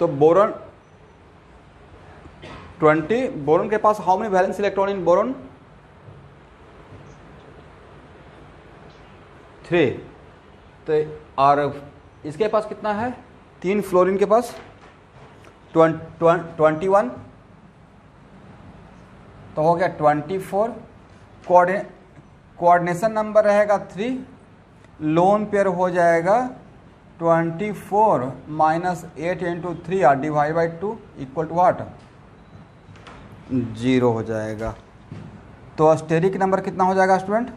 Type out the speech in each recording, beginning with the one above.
तो boron 20, boron के पास how many valence electron in boron? 3। तो और इसके पास कितना है? 3। फ्लोरीन के पास 21, तो हो गया 24। कोऑर्डिनेशन नंबर रहेगा 3, लोन पेयर हो जाएगा 24 माइनस 8 इंटू 3 और डिवाइड बाई 2 इक्वल टू वाट? 0 हो जाएगा। तो स्टेरिक नंबर कितना हो जाएगा स्टूडेंट?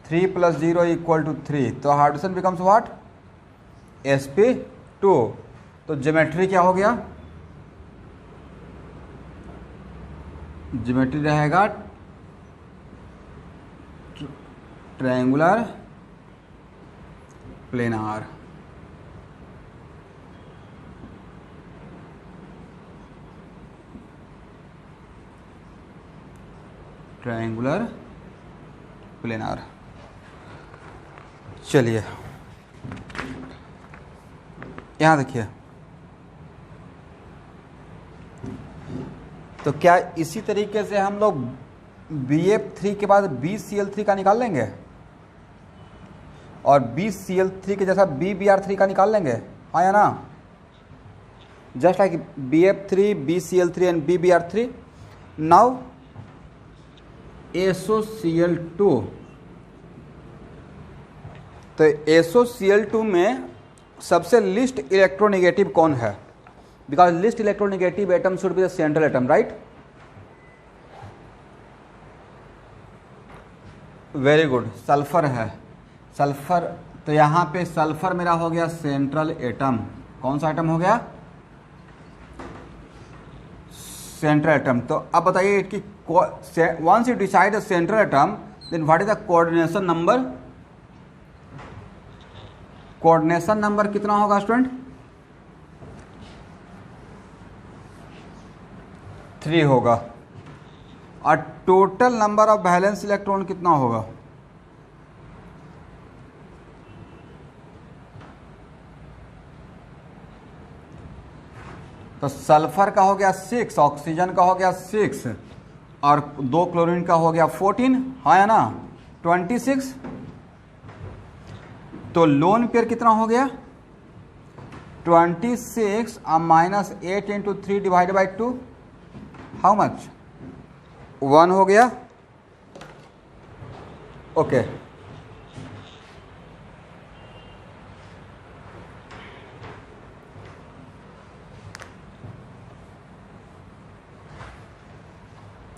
3 + 0 equal to 3। तो हाइड्रोजन बिकम्स वाट? sp2। तो ज्योमेट्री क्या हो गया? ज्योमेट्री रहेगा ट्रायंगुलर प्लेनार। Triangular planar. चलिए यहाँ देखिए, तो क्या इसी तरीके से हम लोग BF3 के बाद BCl3 का निकाल लेंगे और BCl3 के जैसा BBr3 का निकाल लेंगे, हाँ या ना? Just like BF3, BCl3 and BBr3। Now SOCl2, तो SOCl2 में सबसे लिस्ट इलेक्ट्रोनेगेटिव कौन है? Because list electronegative atom should be the central atom, right? Very good, sulphur है। सल्फर, तो यहाँ पे सल्फर मेरा हो गया सेंट्रल एटम। कौन सा एटम हो गया? Central atom. तो अब बताइए कि once you decide the central atom, then what is the coordination number? Coordination number कितना होगा स्टूडेंट? 3 होगा। और total number of valence electron कितना होगा? तो सल्फर का हो गया 6, ऑक्सीजन का हो गया 6 और 2 क्लोरीन का हो गया 14, हाँ या ना? 26। तो लोन पेयर कितना हो गया? 26 और minus 8 into 3 divide by 2, how much? 1 हो गया। ओके,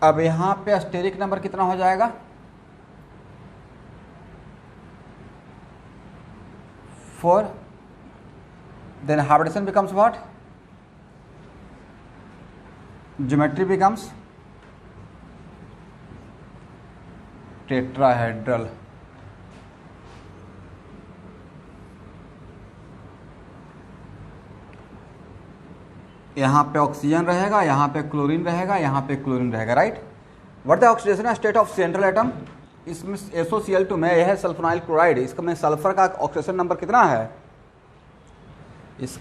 अब यहाँ पे स्टेरिक नंबर कितना हो जाएगा? 4। Then hybridisation becomes what? Geometry becomes tetrahedral. यहाँ पे ऑक्सीजन रहेगा, यहाँ पे क्लोरीन रहेगा, यहाँ पे क्लोरीन रहेगा, right? What the oxidation state of central atom? इसमें SOCl2 में यह है सल्फोनाइल क्लोराइड, इसका में सल्फर का ऑक्सीडेशन नंबर कितना है? इस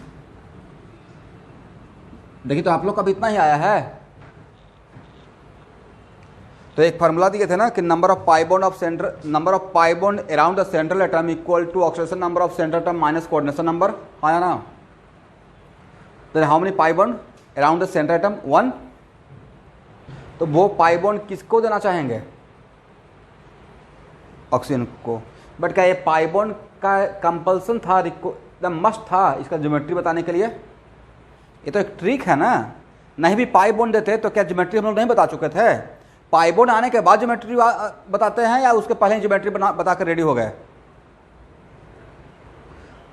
देखिए, तो आप लोग का भी इतना ही आया है। तो एक फार्मूला दिए थे ना कि number of pi bond around the central atom equal to oxidation number of central atom minus coordination number, हाँ या ना? तो how many pi bond around the central atom? 1। तो वो पाई बॉन्ड किसको देना चाहेंगे? ऑक्सीजन को। बट क्या ये पाई बॉन्ड का कंपल्सन था, मस्ट था इसका ज्योमेट्री बताने के लिए? ये तो एक ट्रिक है ना। नहीं भी पाई बॉन्ड देते तो क्या ज्योमेट्री हम लोग नहीं बता चुके थे? पाई बॉन्ड आने के बाद ज्योमेट्री बताते हैं या उसके पहले ज्योमेट्री बताकर रेडी हो गए?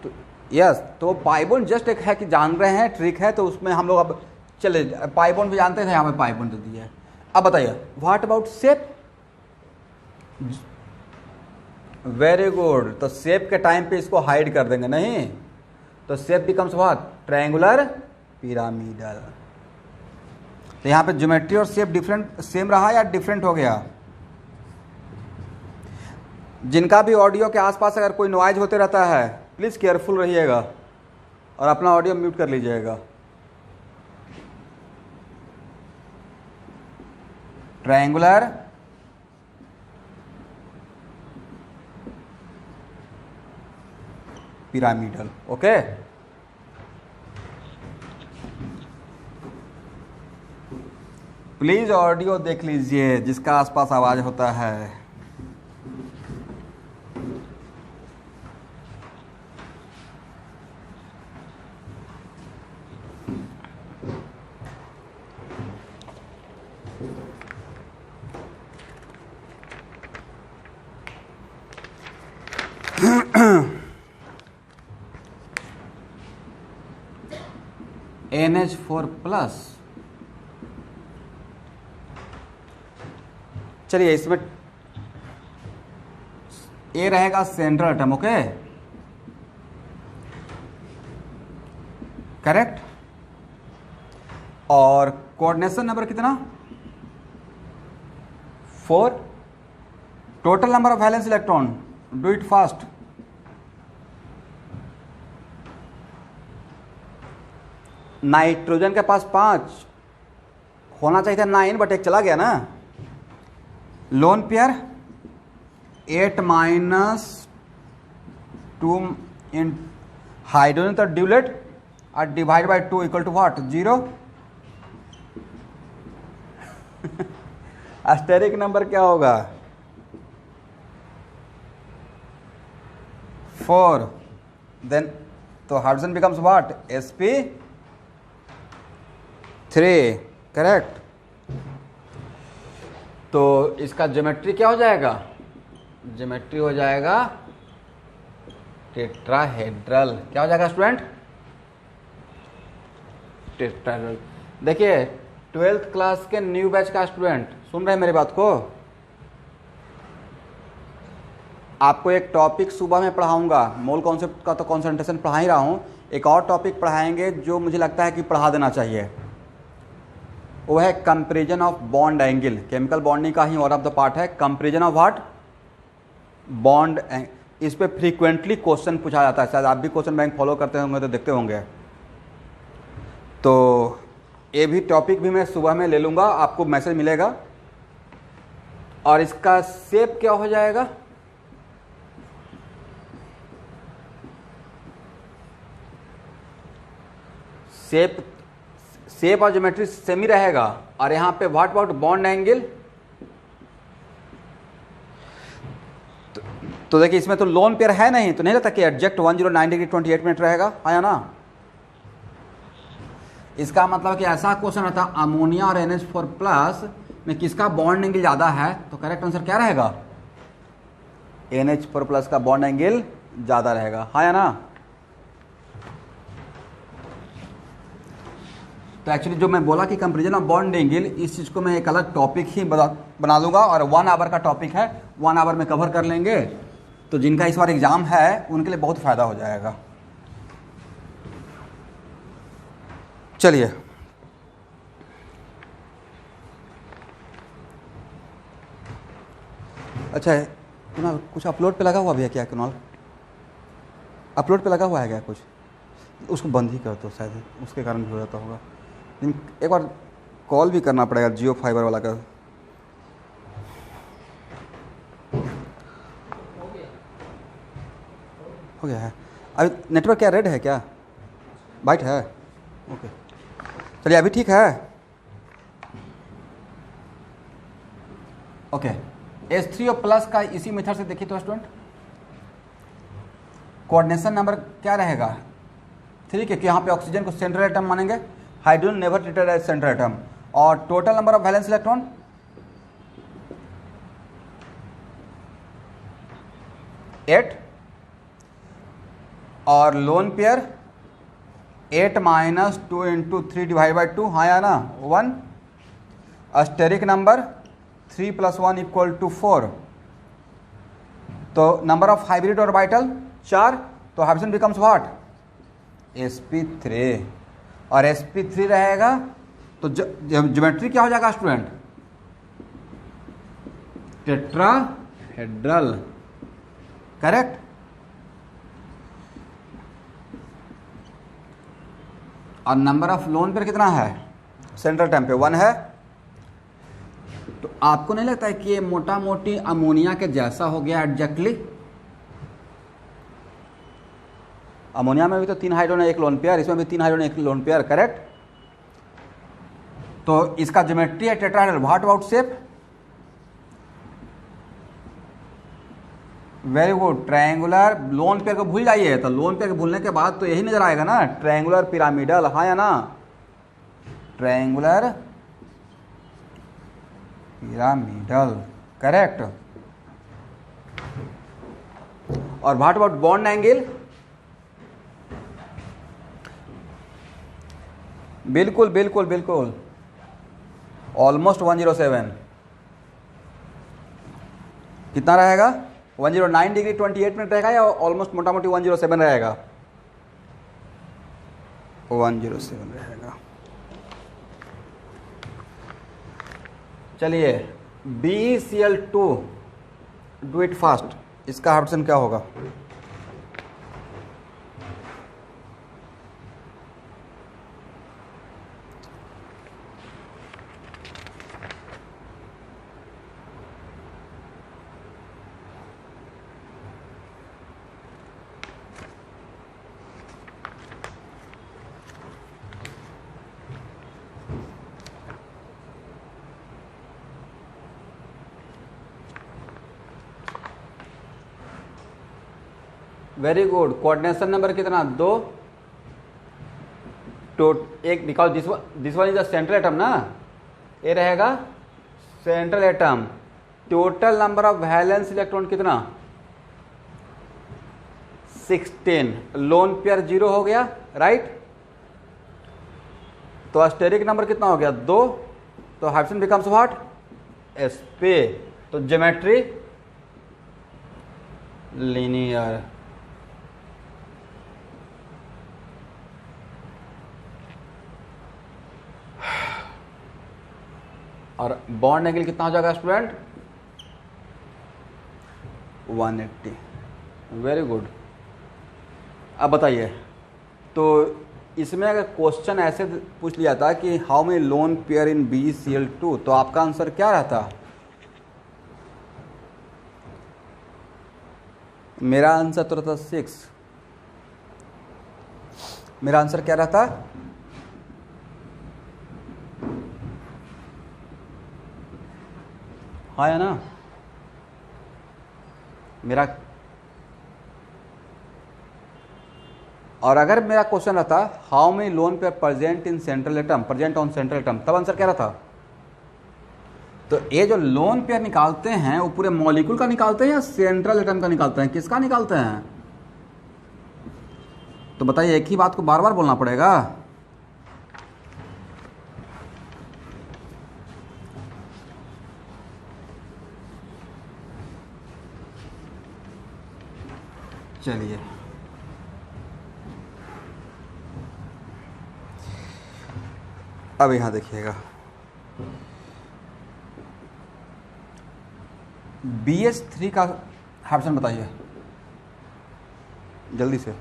तो यस, तो पाई बॉन्ड जस्ट एक है कि जान रहे हैं, ट्रिक है, तो उसमें हम लोग अब चले पाई बॉन्ड भी जानते थे, यहाँ पे पाई बॉन्ड दे दिया है। अब बताइए what about shape? Very good, तो शेप के टाइम पे इसको हाइड कर देंगे, नहीं तो shape becomes what? Triangular pyramidal. तो यहाँ पे ज्योमेट्री और शेप डिफरेंट सेम रहा या डिफरेंट हो गया? जिनका भी ऑडियो के आसपास अगर कोई नॉइज होते रहता है प्लीज़ केयरफुल रहिएगा और अपना ऑडियो म्यूट कर लीजिएगा। Triangular pyramidal. Okay, please audio देख लीजिए जिसका आसपास आवाज होता है। NH4 प्लस, चलिए इसमें ए रहेगा सेंट्रल एटम। Okay, correct. और कोऑर्डिनेशन नंबर कितना? 4। Total number of valence electron, do it fast. Nitrogen के पास 5 होना चाहिए था, 9 बट एक चला गया ना। लोन पेयर 8 - 2 इन हाइड्रोजन तो ड्यूलेट और divide by 2 equal to what? 0। Steric number क्या होगा? 4। देन तो hydrogen becomes what? sp3। Correct. तो इसका ज्योमेट्री क्या हो जाएगा? ज्योमेट्री हो जाएगा टेट्राहेड्रल। क्या हो जाएगा स्टूडेंट? टेट्राहेड्रल। देखिए 12th क्लास के न्यू बैच का स्टूडेंट सुन रहे हैं मेरी बात को? आपको एक टॉपिक सुबह में पढ़ाऊंगा, मोल कॉन्सेप्ट का तो कॉन्सेंट्रेशन पढ़ा ही रहा हूं। एक और टॉपिक पढ़ाएंगे जो मुझे लगता है कि पढ़ा देना चाहिए, वो है comparison of bond angle. Chemical bonding का ही और ऑफ द पार्ट है कंपैरिजन ऑफ व्हाट? बॉन्ड। इस पे फ्रीक्वेंटली क्वेश्चन पूछा जाता है, शायद आप भी क्वेश्चन बैंक फॉलो करते होंगे तो देखते होंगे। तो ये भी टॉपिक भी मैं सुबह में ले लूँगा, आपको मैसेज मिलेगा। और इसका शेप क्या हो जाएगा? शेप और ज्योमेट्री सेम ही रहेगा। और यहाँ पे व्हाट अबाउट बॉन्ड एंगल? तो देखिए इसमें तो लोन पेयर है नहीं, तो नहीं रहता कि एडजेक्ट 109 डिग्री 28 मिनट रहेगा, आया ना। इसका मतलब कि ऐसा क्वेश्चन रहता अमोनिया और NH4 प्लस में किसका बॉन्ड एंगल ज़्यादा है, तो करेक्ट आंसर क्या रहेगा? NH4 प्लस का बॉन्ड एंगल ज़्यादा रहेगा, हाँ या ना। तो एक्चुअली जो मैं बोला कि कंपैरिजन ऑफ बॉन्ड एंगल, इस चीज़ को मैं एक अलग टॉपिक ही बना दूंगा और 1 आवर का टॉपिक है, 1 आवर में कवर कर लेंगे। तो जिनका इस बार एग्ज़ाम है उनके लिए बहुत फ़ायदा हो जाएगा। चलिए अच्छा है कुणाल, कुछ अपलोड पे लगा हुआ भी है क्या? कुणाल अपलोड पे लगा हुआ है क्या कुछ? उसको बंद ही कर दो, शायद उसके कारण भी हो जाता होगा। लेकिन एक बार कॉल भी करना पड़ेगा जियो फाइबर वाला का। हो गया है अभी? नेटवर्क क्या रेड है क्या? वाइट है? ओके चलिए अभी ठीक है। ओके H3O प्लस का इसी मेथड से देखिए तो स्टूडेंट कोऑर्डिनेशन नंबर क्या रहेगा? 3, क्योंकि यहाँ पे ऑक्सीजन को सेंट्रल एटम मानेंगे, hydrogen never treated as central atom. और total number of valence electron 8 और लोन पेयर 8 - 2 × 3 डिवाइड बाई 2, हाँ या ना 1। अस्टेरिक नंबर 3 + 1 = 4। तो नंबर ऑफ हाइब्रिड ऑर्बिटल 4, तो हाइड्रोजन बिकम्स व्हाट? sp3। और sp3 रहेगा तो ज्योमेट्री क्या हो जाएगा स्टूडेंट? टेट्राहेड्रल। करेक्ट। और नंबर ऑफ लोन पर कितना है? सेंट्रल एटम पे 1 है, तो आपको नहीं लगता है कि ये मोटा मोटी अमोनिया के जैसा हो गया एग्जैक्टली? अमोनिया में भी तो 3 हाइड्रोजन 1 लोन पेयर, इसमें भी 3 हाइड्रोजन 1 लोन पेयर, करेक्ट? तो इसका ज्योमेट्री है tetrahedral. What about shape? Very good, triangular. Lone pair को भूल जाइए, तो लोन पेयर को भूलने के बाद तो यही नजर आएगा ना, ट्रायंगुलर पिरामिडल, हाँ या ना? Triangular pyramidal, correct. और व्हाट अबाउट बॉन्ड एंगल? बिल्कुल बिल्कुल बिल्कुल, ऑलमोस्ट 107। कितना रहेगा? 109 डिग्री 28 मिनट रहेगा या ऑलमोस्ट मोटा मोटी 107 रहेगा? 107 रहेगा। चलिए, BeCl2, डू इट फास्ट। इसका हाइड्रोजन क्या होगा? Very good. कोऑर्डिनेशन नंबर कितना? 2। तो एक, because this one is the central atom ना, ये रहेगा central atom. Total number of valence electron कितना? 16। लोन पेयर 0 हो गया, राइट? तो स्टेरिक नंबर कितना हो गया? 2। तो हाइड्रोजन बिकम्स व्हाट? sp। तो ज्योमेट्री लीनियर। और बॉन्ड एंगल कितना हो जाएगा स्टूडेंट? 180। Very good. अब बताइए, तो इसमें अगर क्वेश्चन ऐसे पूछ लिया था कि how many lone pair in BeCl2, तो आपका आंसर क्या रहता? मेरा आंसर तो रहता 6। मेरा आंसर क्या रहता? हाँ या ना? मेरा, और अगर मेरा क्वेश्चन रहता how many lone pair present in central atom, present on central atom, तब आंसर क्या रहता? तो ये जो लोन पेयर निकालते हैं वो पूरे मॉलिक्यूल का निकालते हैं या सेंट्रल एटम का निकालते हैं? किसका निकालते हैं? तो बताइए, एक ही बात को बार बार बोलना पड़ेगा? चलिए, अब यहां देखिएगा, BH3 का हाइड्रोजन बताइए जल्दी से।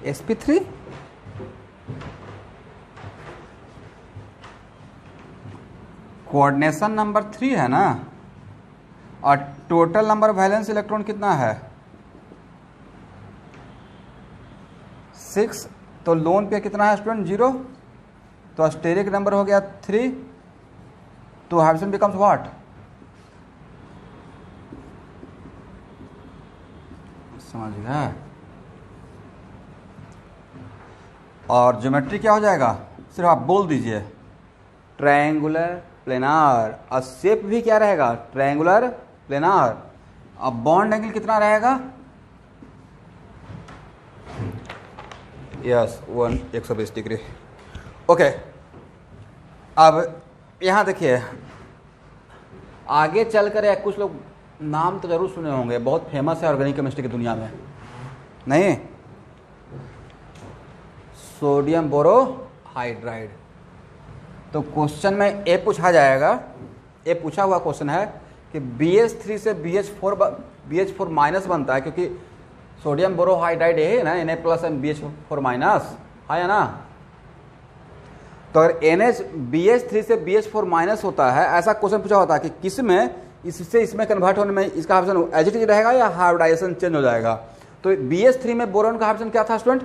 sp3 कोऑर्डिनेशन नंबर 3 है ना, और टोटल नंबर वैलेंस इलेक्ट्रॉन कितना है? 6। तो लोन पे कितना है स्टूडेंट? 0। तो स्टेरिक नंबर हो गया 3। तो हाइड्रोजन बिकम्स व्हाट? समझ गया? और ज्योमेट्री क्या हो जाएगा? सिर्फ आप बोल दीजिए, ट्रायंगुलर प्लेनार। और शेप भी क्या रहेगा? Triangular planar. अब बॉन्ड एंगल कितना रहेगा? Yes, 120 degree. ओके, अब यहाँ देखिए, आगे चलकर कुछ लोग नाम तो जरूर सुने होंगे, बहुत फेमस है ऑर्गेनिक केमिस्ट्री की दुनिया में, नहीं? Sodium borohydride. तो क्वेश्चन में ए पूछा जाएगा, ए पूछा हुआ क्वेश्चन है कि BH3 से BH4 माइनस बनता है, क्योंकि सोडियम बोरोहाइड्राइड है ना, Na plus and BH4 minus है ना। तो अगर NH BH3 से BH4 माइनस होता है, ऐसा क्वेश्चन पूछा होता है कि किस में इससे इसमें कन्वर्ट होने में इसका ऑप्शन एज इट इज रहेगा या हाइब्रिडाइजेशन चेंज हो जाएगा। तो BH3 में बोरॉन का ऑप्शन क्या था स्टूडेंट?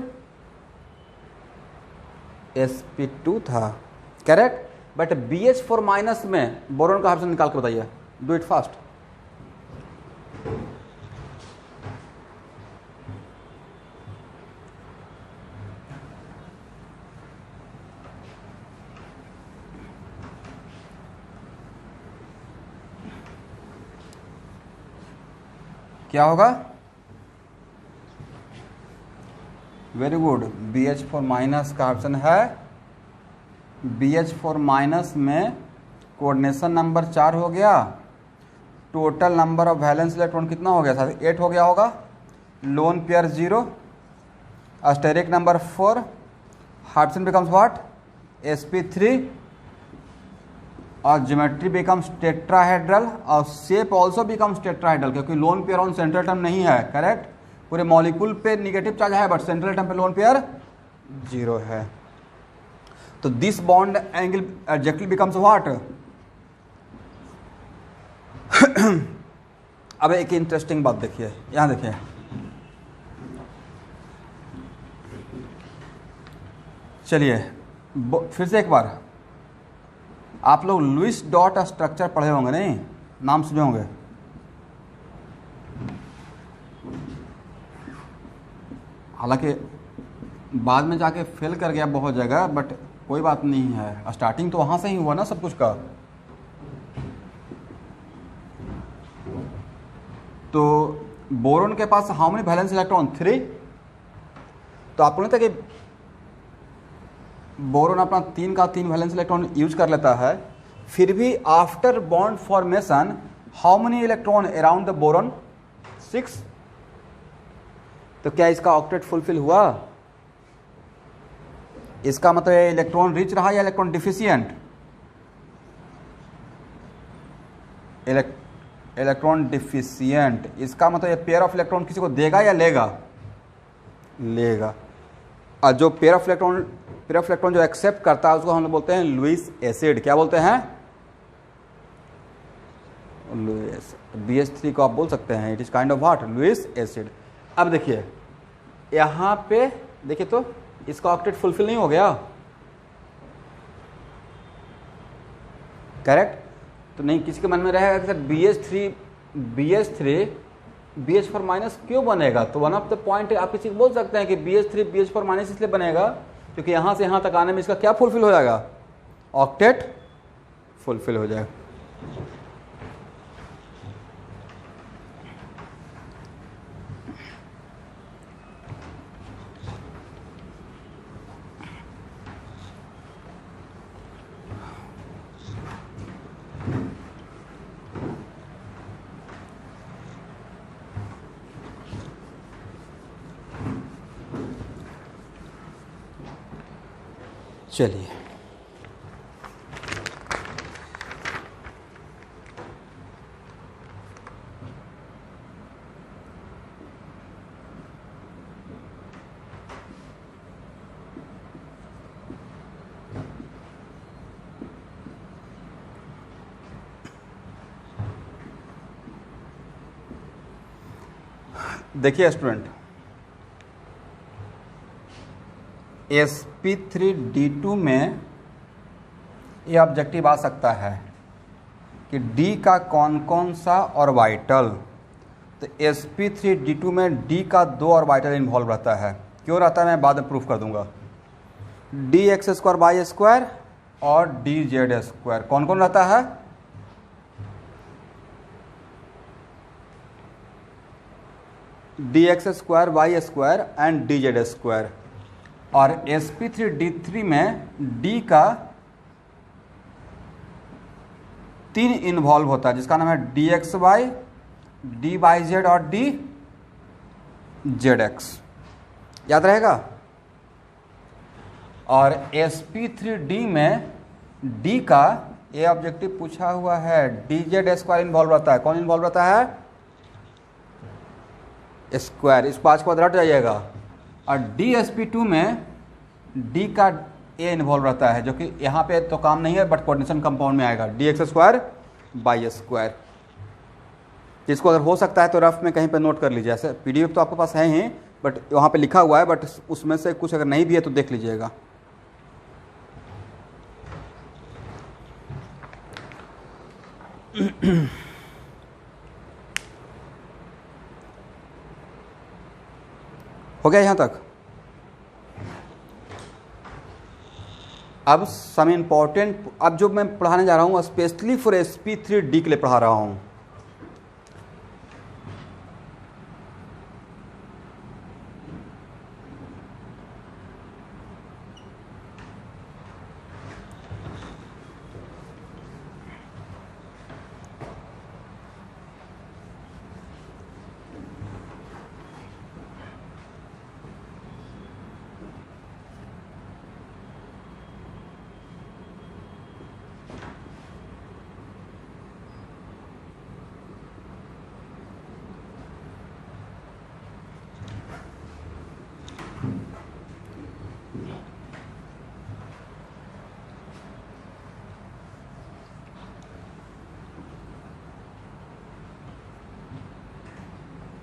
sp2 था, करेक्ट। बट BH4 माइनस में बोरॉन का ऑप्शन निकाल के बताइए, डू इट फास्ट। क्या होगा? वेरी गुड, BH4 माइनस का ऑप्शन है। BH4 माइनस में कोऑर्डिनेशन नंबर 4 हो गया, total number of valence electron कितना हो गया था? 8 हो गया होगा। Lone pair 0, steric number 4, hydrogen becomes what? sp3, और ज्योमेट्री बिकम्स टेट्राहेड्रल और शेप ऑल्सो बिकम्स टेट्राहेड्रल, क्योंकि lone pair on central term नहीं है, करेक्ट। पूरे मॉलिक्यूल पे निगेटिव चार्ज है बट सेंट्रल टर्म पे लोन पेयर 0 है। तो this bond angle exactly becomes what? अब एक इंटरेस्टिंग बात देखिए, यहां देखिए, चलिए फिर से एक बार, आप लोग लुईस डॉट स्ट्रक्चर पढ़े होंगे, नहीं नाम सुने होंगे। हालांकि बाद में जाके फेल कर गया बहुत जगह, बट कोई बात नहीं है, स्टार्टिंग तो वहां से ही हुआ ना सब कुछ का। तो बोरोन के पास हाउ मेनी वैलेंस इलेक्ट्रॉन? 3। तो आपको नहीं था कि बोरोन अपना 3 का 3 वैलेंस इलेक्ट्रॉन यूज कर लेता है, फिर भी after bond formation how many electron around the boron? 6। तो क्या इसका ऑक्टेट फुलफिल हुआ? इसका मतलब इलेक्ट्रॉन रिच रहा या इलेक्ट्रॉन डिफिशियंट? Electron deficient. इसका मतलब ये पेयर ऑफ इलेक्ट्रॉन किसी को देगा या लेगा? लेगा। और जो पेयर ऑफ इलेक्ट्रॉन जो एक्सेप्ट करता है उसको हम लोग बोलते हैं लुईस एसिड। क्या बोलते हैं? लुईस। BH3 को आप बोल सकते हैं it is kind of what? Lewis acid. अब देखिए यहां पे देखिए, तो इसका ऑक्टेट फुलफिल नहीं हो गया, करेक्ट। तो नहीं, किसी के मन में रहेगा कि सर BH3 BH4 माइनस क्यों बनेगा? तो वन ऑफ द पॉइंट आप किसी को बोल सकते हैं कि BH3 BH4 माइनस इसलिए बनेगा क्योंकि यहां से यहां तक आने में इसका क्या फुलफिल हो जाएगा? ऑक्टेट फुलफिल हो जाएगा। चलिए देखिए स्टूडेंट, sp3d2 में ये ऑब्जेक्टिव आ सकता है कि D का कौन कौन सा ऑर्बिटल। तो sp3d2 में D का 2 ऑर्बिटल इन्वॉल्व रहता है। क्यों रहता है मैं बाद में प्रूफ कर दूंगा। dx2y² और dz²। कौन कौन रहता है? dx2y² and dz²। और sp3d3 में D का 3 इन्वॉल्व होता है जिसका नाम है dxy, dyz और dzx। याद रहेगा? और sp3d में d का ये ऑब्जेक्टिव पूछा हुआ है, dz स्क्वायर इन्वॉल्व रहता है। कौन इन्वॉल्व रहता है? स्क्वायर। इस 5 को रट जाइएगा। और dsp2 में d का a इन्वॉल्व रहता है, जो कि यहाँ पे तो काम नहीं है बट कोऑर्डिनेशन कंपाउंड में आएगा, dx स्क्वायर बाई स्क्वायर। जिसको अगर हो सकता है तो रफ में कहीं पे नोट कर लीजिए। ऐसे पीडीएफ तो आपके पास है ही, बट वहाँ पे लिखा हुआ है, बट उसमें से कुछ अगर नहीं भी है तो देख लीजिएगा। हो गया यहाँ तक? अब सम इम्पॉर्टेंट, अब जो मैं पढ़ाने जा रहा हूँ स्पेशली फॉर sp3d के लिए पढ़ा रहा हूँ।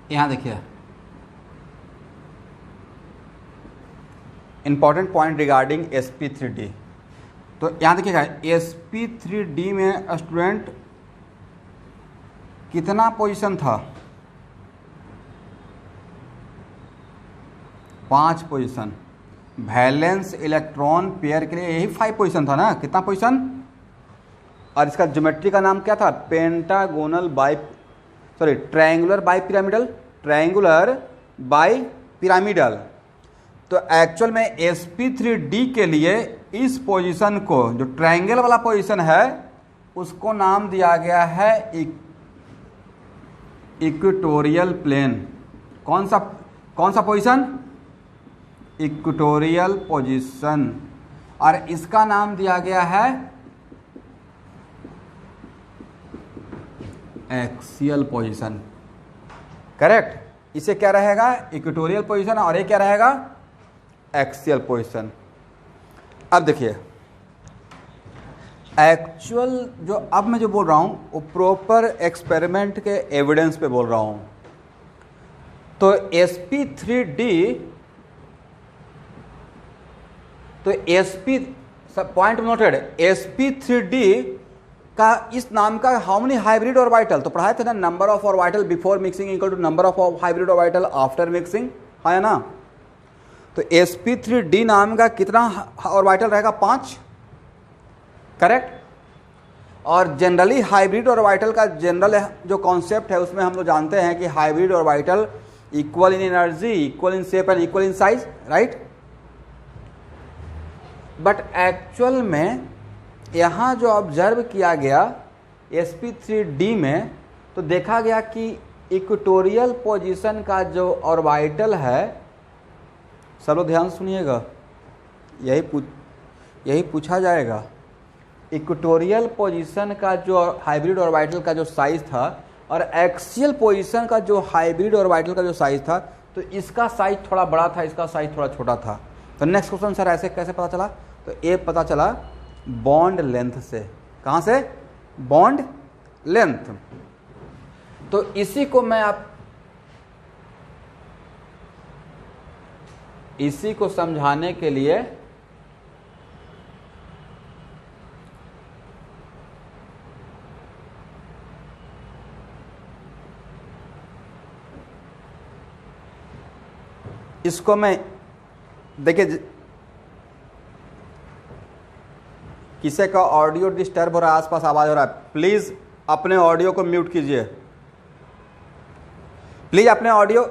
यहाँ देखिए इंपॉर्टेंट पॉइंट रिगार्डिंग sp3d। तो यहाँ देखिएगा sp3d में स्टूडेंट कितना पोजीशन था? 5 पोजीशन। वैलेंस इलेक्ट्रॉन पेयर के लिए यही 5 पोजीशन था ना? कितना पोजीशन? और इसका ज्योमेट्री का नाम क्या था? Pentagonal triangular bi pyramidal. Triangular bi pyramidal. तो एक्चुअल में sp3d के लिए इस पोजीशन को, जो ट्रायंगल वाला पोजीशन है, उसको नाम दिया गया है इक्वेटोरियल प्लेन। कौन सा पोजीशन? Equatorial position. और इसका नाम दिया गया है एक्सियल पोजीशन। करेक्ट। इसे क्या रहेगा? Equatorial position. और ये क्या रहेगा? Axial position. अब देखिए एक्चुअल जो अब मैं जो बोल रहा हूं वो प्रॉपर एक्सपेरिमेंट के एविडेंस पे बोल रहा हूं। तो sp3d, तो पॉइंट नोटेड, sp3d का इस नाम का हाउ मेनी हाइब्रिड ऑर्बिटल तो पढ़ाए थे ना, number of orbital before mixing equal to number of hybrid orbital after mixing, है ना? तो sp3d नाम का कितना ऑर्बिटल रहेगा? 5। करेक्ट। और जनरली हाइब्रिड ऑर्बिटल का जनरल जो कॉन्सेप्ट है उसमें हम लोग जानते हैं कि hybrid orbital equal in energy, equal in shape and equal in size, right? But actual में यहाँ जो ऑब्जर्व किया गया sp3d में, तो देखा गया कि इक्वेटोरियल पोजीशन का जो ऑर्बिटल है, सब लोग ध्यान सुनिएगा, यही पूछा जाएगा। इक्वेटोरियल पोजीशन का जो हाइब्रिड ऑर्बिटल का जो साइज था और एक्सियल पोजीशन का जो हाइब्रिड ऑर्बिटल का जो साइज था, तो इसका साइज थोड़ा बड़ा था, इसका साइज थोड़ा छोटा था। तो नेक्स्ट क्वेश्चन सर ऐसे कैसे पता चला? तो ये पता चला बॉन्ड लेंथ से। कहाँ से? Bond length. तो इसी को समझाने के लिए इसको मैं, देखिए किसी का ऑडियो डिस्टर्ब हो रहा है, आसपास आवाज हो रहा है, प्लीज अपने ऑडियो को म्यूट कीजिए। प्लीज अपने ऑडियो,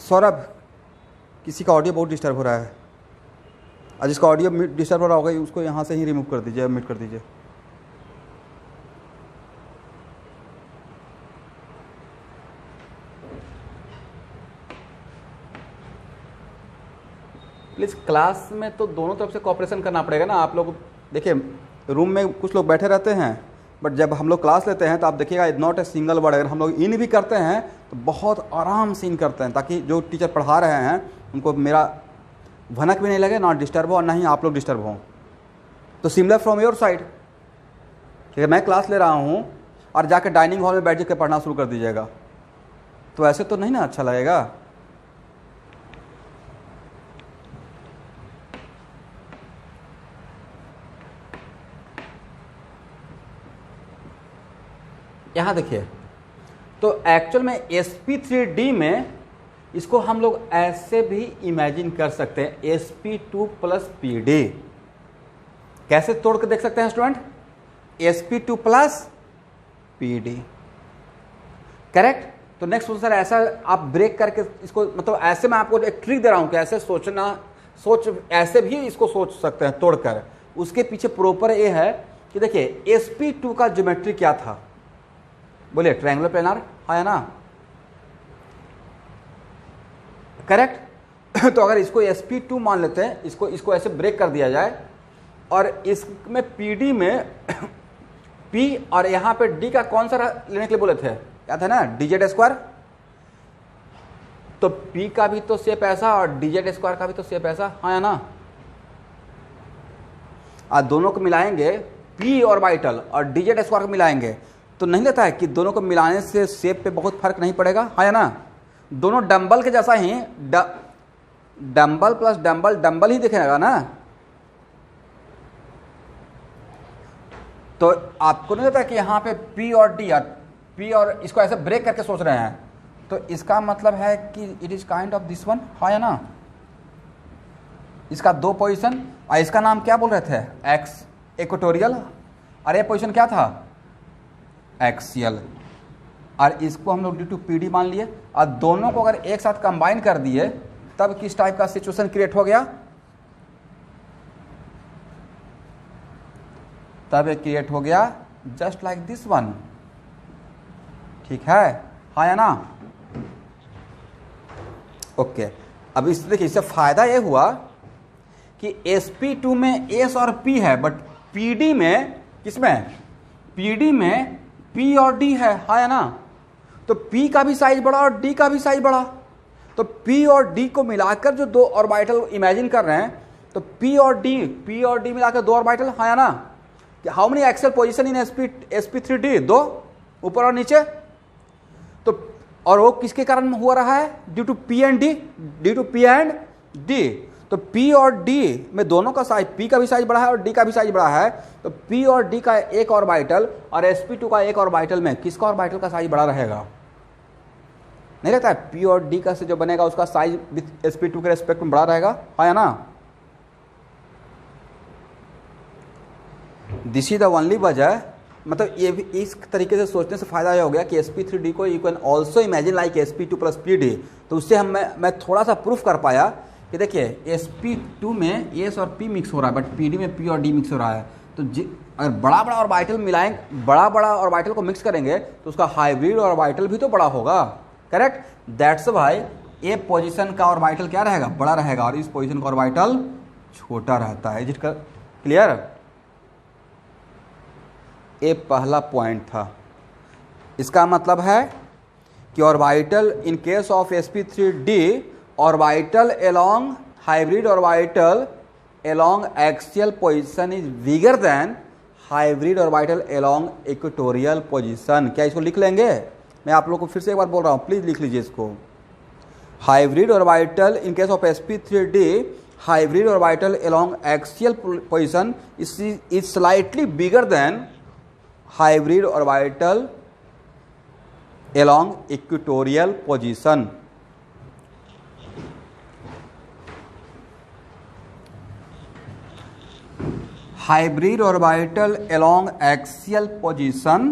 सौरभ किसी का ऑडियो बहुत डिस्टर्ब हो रहा है, और जिसका ऑडियो डिस्टर्ब हो रहा होगा उसको यहाँ से ही रिमूव कर दीजिए, म्यूट कर दीजिए। प्लीज़ क्लास में तो दोनों तरफ से कॉपरेशन करना पड़ेगा ना। आप लोग देखिए रूम में कुछ लोग बैठे रहते हैं, बट जब हम लोग क्लास लेते हैं तो आप देखिएगा नॉट ए सिंगल वर्ड। अगर हम लोग इन भी करते हैं तो बहुत आराम से इन करते हैं, ताकि जो टीचर पढ़ा रहे हैं उनको मेरा भनक भी नहीं लगे, ना डिस्टर्ब हो और ना ही आप लोग डिस्टर्ब हों। तो सिमिलर फ्रॉम योर साइड, अगर मैं क्लास ले रहा हूँ और जाकर डाइनिंग हॉल में बैठ के पढ़ना शुरू कर दीजिएगा तो ऐसे तो नहीं ना अच्छा लगेगा। यहाँ देखिए, तो एक्चुअल में sp3d में इसको हम लोग ऐसे भी इमेजिन कर सकते हैं, sp2 प्लस pd। कैसे तोड़ के देख सकते हैं student? sp2 plus pd, correct. तो नेक्स्ट सर ऐसा आप ब्रेक करके इसको, मतलब ऐसे मैं आपको एक ट्रिक दे रहा हूं कि ऐसे ऐसे भी इसको सोच सकते हैं तोड़कर। उसके पीछे प्रॉपर ये है कि देखिए sp2 का ज्योमेट्री क्या था, बोलिए ट्रायंगुलर प्लेनार है ना, करेक्ट। तो अगर इसको sp2 मान लेते हैं, इसको ऐसे ब्रेक कर दिया जाए और इसमें pd में p और यहां पे d का कौन सा लेने के लिए बोले थे, याद है ना, dz स्क्वायर। तो p का भी तो शेप ऐसा और dz स्क्वायर का भी तो शेप ऐसा, हाँ या ना। आज दोनों को मिलाएंगे, p ऑर्बिटल और dz स्क्वायर को मिलाएंगे तो नहीं लेता है कि दोनों को मिलाने से शेप पे बहुत फर्क नहीं पड़ेगा, हाँ या ना। दोनों डंबल के जैसा ही, डंबल प्लस डंबल डंबल ही दिखेगा ना। तो आपको नहीं लगता कि यहाँ पे P और D और P और इसको ऐसे ब्रेक करके सोच रहे हैं, तो इसका मतलब है कि it is kind of this one, हाँ या ना। इसका दो पोजीशन और इसका नाम क्या बोल रहे थे, एक्स इक्वेटोरियल, और ये पोजीशन क्या था, एक्सियल, और इसको हम लोग ड्यू टू पी डी मान लिए। और दोनों को अगर एक साथ कंबाइन कर दिए तब किस टाइप का सिचुएशन क्रिएट हो गया, तब ये क्रिएट हो गया जस्ट लाइक दिस वन, ठीक है, हाँ या ना। ओके, अब इस देखिए इससे फायदा ये हुआ कि sp2 में s और p है, बट pd में, किसमें, pd में p और d है, हाँ या ना। तो p का भी साइज बड़ा और d का भी साइज बड़ा, तो p और d को मिलाकर जो दो ऑर्बिटल इमेजिन कर रहे हैं, तो p और d मिलाकर दो ऑर्बिटल, हाँ या ना। How many axial position in sp3d, दो, ऊपर और नीचे। तो और वो किसके कारण हुआ रहा है, due to p and d। तो p और d में दोनों का साइज, p का भी साइज बड़ा है और d का भी साइज बड़ा है, तो p और d का एक ऑर्बिटल और sp2 का एक ऑर्बिटल में किसका ऑर्बिटल का साइज बड़ा रहेगा, नहीं रहता है, p और d का से जो बनेगा उसका साइज sp2 के रेस्पेक्ट में बड़ा रहेगा, हाँ या ना। दिस इज द ओनली वजह, मतलब ये भी इस तरीके से सोचने से फायदा यह हो गया कि sp3d को you can also imagine like sp2 plus pd। तो उससे मैं थोड़ा सा प्रूफ कर पाया कि देखिए sp2 में s और p मिक्स हो रहा है, बट pd में p और d मिक्स हो रहा है। तो अगर बड़ा बड़ा ऑर्बिटल मिलाएंगे, बड़ा बड़ा ऑर्बिटल को मिक्स करेंगे तो उसका हाइब्रिड ऑर्बिटल भी तो बड़ा होगा, correct. That's why A position का ऑर्बिटल क्या रहेगा, बड़ा रहेगा, और इस पोजीशन का ऑर्बिटल छोटा रहता है। Is it clear? ये पहला पॉइंट था। इसका मतलब है कि orbital in case of sp3d, orbital along hybrid orbital along axial position is bigger than hybrid orbital along equatorial position. क्या इसको लिख लेंगे? मैं आप लोग को फिर से एक बार बोल रहा हूँ, प्लीज लिख लीजिए इसको। Hybrid orbital in case of sp3d, hybrid orbital along axial position is slightly bigger than hybrid orbital along equatorial position। Hybrid orbital along axial position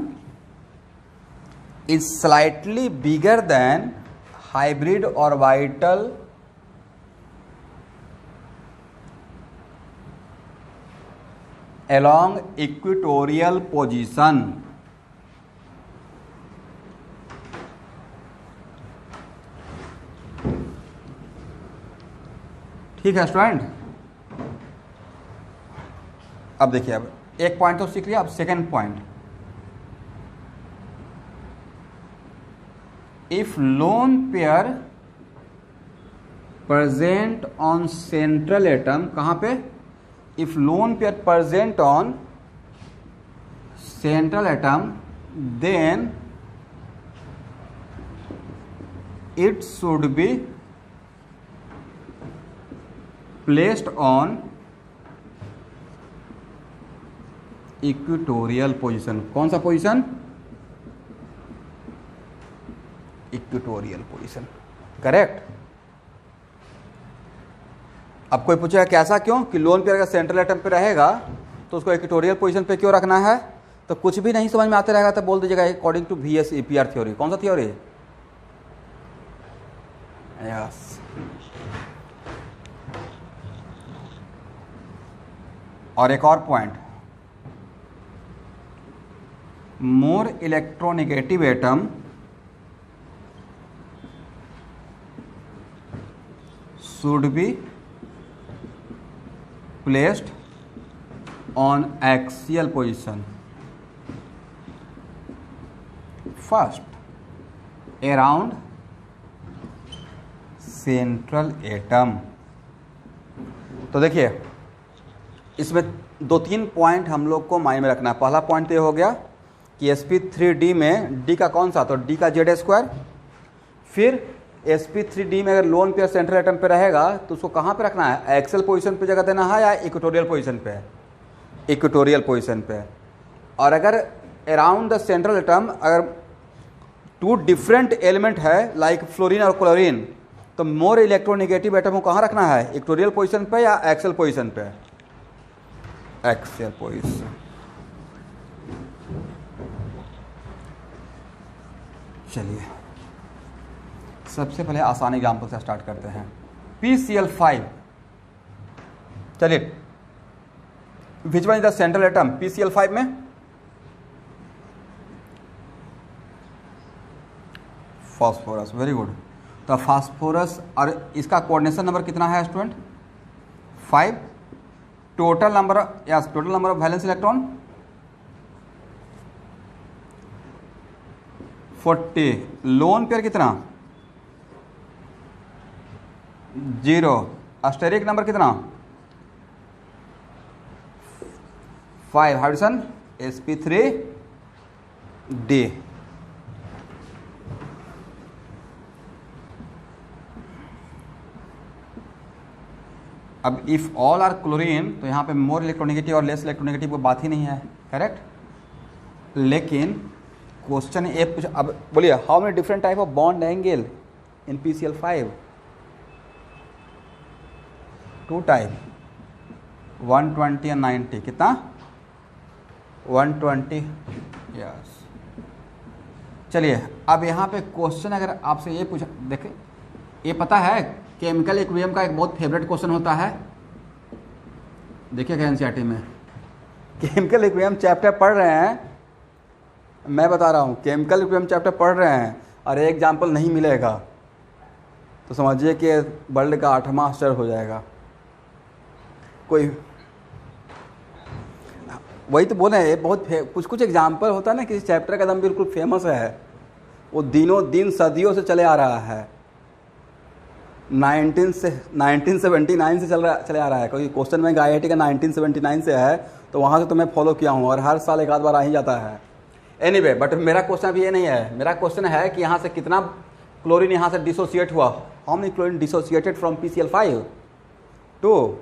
is slightly bigger than hybrid orbital along equatorial position। ठीक ठीक है student. अब देखिए, अब एक point तो सीख लिया, अब second point, if lone pair present on central atom, कहां पे, if lone pair present on central atom then it should be placed on equatorial position. कौन सा पोजीशन? Equatorial position, correct. अब कोई पूछेगा कैसा, क्यों कि लोन पेयर अगर सेंट्रल एटम पे रहेगा तो उसको इक्वेटोरियल पोजीशन पे क्यों रखना है, तो कुछ भी नहीं समझ में आते रहेगा तो बोल दीजिएगा according to VS EPR theory. कौन सा थ्योरी? यस। और एक और point, more electronegative atom should be placed on axial position first around central atom। तो देखिए इसमें दो तीन पॉइंट हम लोग को माइंड में रखना है। पहला पॉइंट तो ये हो गया कि sp3d में d का कौन सा, तो d का z²। फिर sp3d में अगर लोन पेयर सेंट्रल एटम पे रहेगा तो उसको कहाँ पे रखना है, एक्सेल पोजीशन पे जगह देना है या इक्वेटोरियल पोजीशन पे? इक्वेटोरियल पोजीशन पे। और अगर अराउंड द सेंट्रल एटम अगर टू डिफरेंट एलिमेंट है लाइक फ्लोरीन और क्लोरीन, तो मोर इलेक्ट्रोनेगेटिव एटम को कहाँ रखना है, इक्वेटोरियल पोजीशन पे या एक्सेल पोजीशन पे? Axial position. चलिए सबसे पहले आसान एग्जाम्पल से स्टार्ट करते हैं। PCl5, चलिए which one is the central atom PCl5 में? Phosphorus, very good. तो फास्फोरस, और इसका कोऑर्डिनेशन नंबर कितना है student? 5। Total number, yes, total number of valence electron 40। Lone pair कितना? 0। अस्टेरिक नंबर कितना? 5। Hydrogen sp3d। अब इफ ऑल आर क्लोरीन तो यहाँ पे मोर इलेक्ट्रोनेगेटिव और लेस इलेक्ट्रोनेगेटिव कोई बात ही नहीं है, करेक्ट। लेकिन क्वेश्चन ए पूछ, अब बोलिए how many different type of bond angle in PCl5? 2 type, 120 और 90। कितना? 120, यस। चलिए अब यहाँ पे क्वेश्चन अगर आपसे ये पूछा, देखें ये पता है केमिकल इक्विलिब्रियम का एक बहुत फेवरेट क्वेश्चन होता है, देखिएगा एनसीईआरटी में। केमिकल इक्विलिब्रियम चैप्टर पढ़ रहे हैं, मैं बता रहा हूँ केमिकल इक्विलिब्रियम चैप्टर पढ़ रहे हैं और एक एग्जाम्पल नहीं मिलेगा तो समझिए कि वर्ल्ड का 8वां आश्चर्य हो जाएगा। कोई वही तो बोले हैं, बहुत कुछ कुछ एग्जाम्पल होता है ना, किसी चैप्टर का एकदम बिल्कुल फेमस है, वो दिनों दिन सदियों से चले आ रहा है, 1979 से चले आ रहा है। क्योंकि क्वेश्चन बैंक IIT का 1979 से है तो वहाँ से तो मैं फॉलो किया हूँ और हर साल एक आध बार आ ही जाता है। एनीवे, बट मेरा क्वेश्चन अभी ये नहीं है। मेरा क्वेश्चन है कि यहाँ से कितना क्लोरीन यहाँ से डिसोसिएट हुआ, how many chlorine dissociated from PCl5? 2।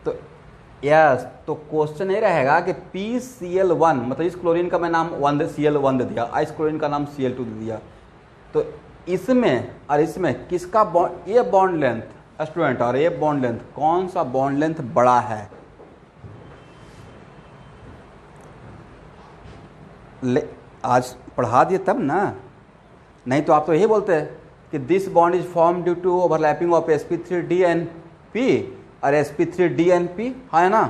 तो यस, तो क्वेश्चन ये रहेगा कि PCl1, मतलब इस क्लोरीन का मैं नाम Cl1 दे दिया, इस क्लोरीन का नाम Cl2 दे दिया, तो इसमें और इसमें किसका बॉन्ड, ये बॉन्ड लेंथ स्टूडेंट और ये बॉन्ड लेंथ, कौन सा बॉन्ड लेंथ बड़ा है? आज पढ़ा दिए तब ना, नहीं तो आप तो यही बोलते हैं कि this bond is form due to overlapping of sp3d and p और sp3d and p, है ना।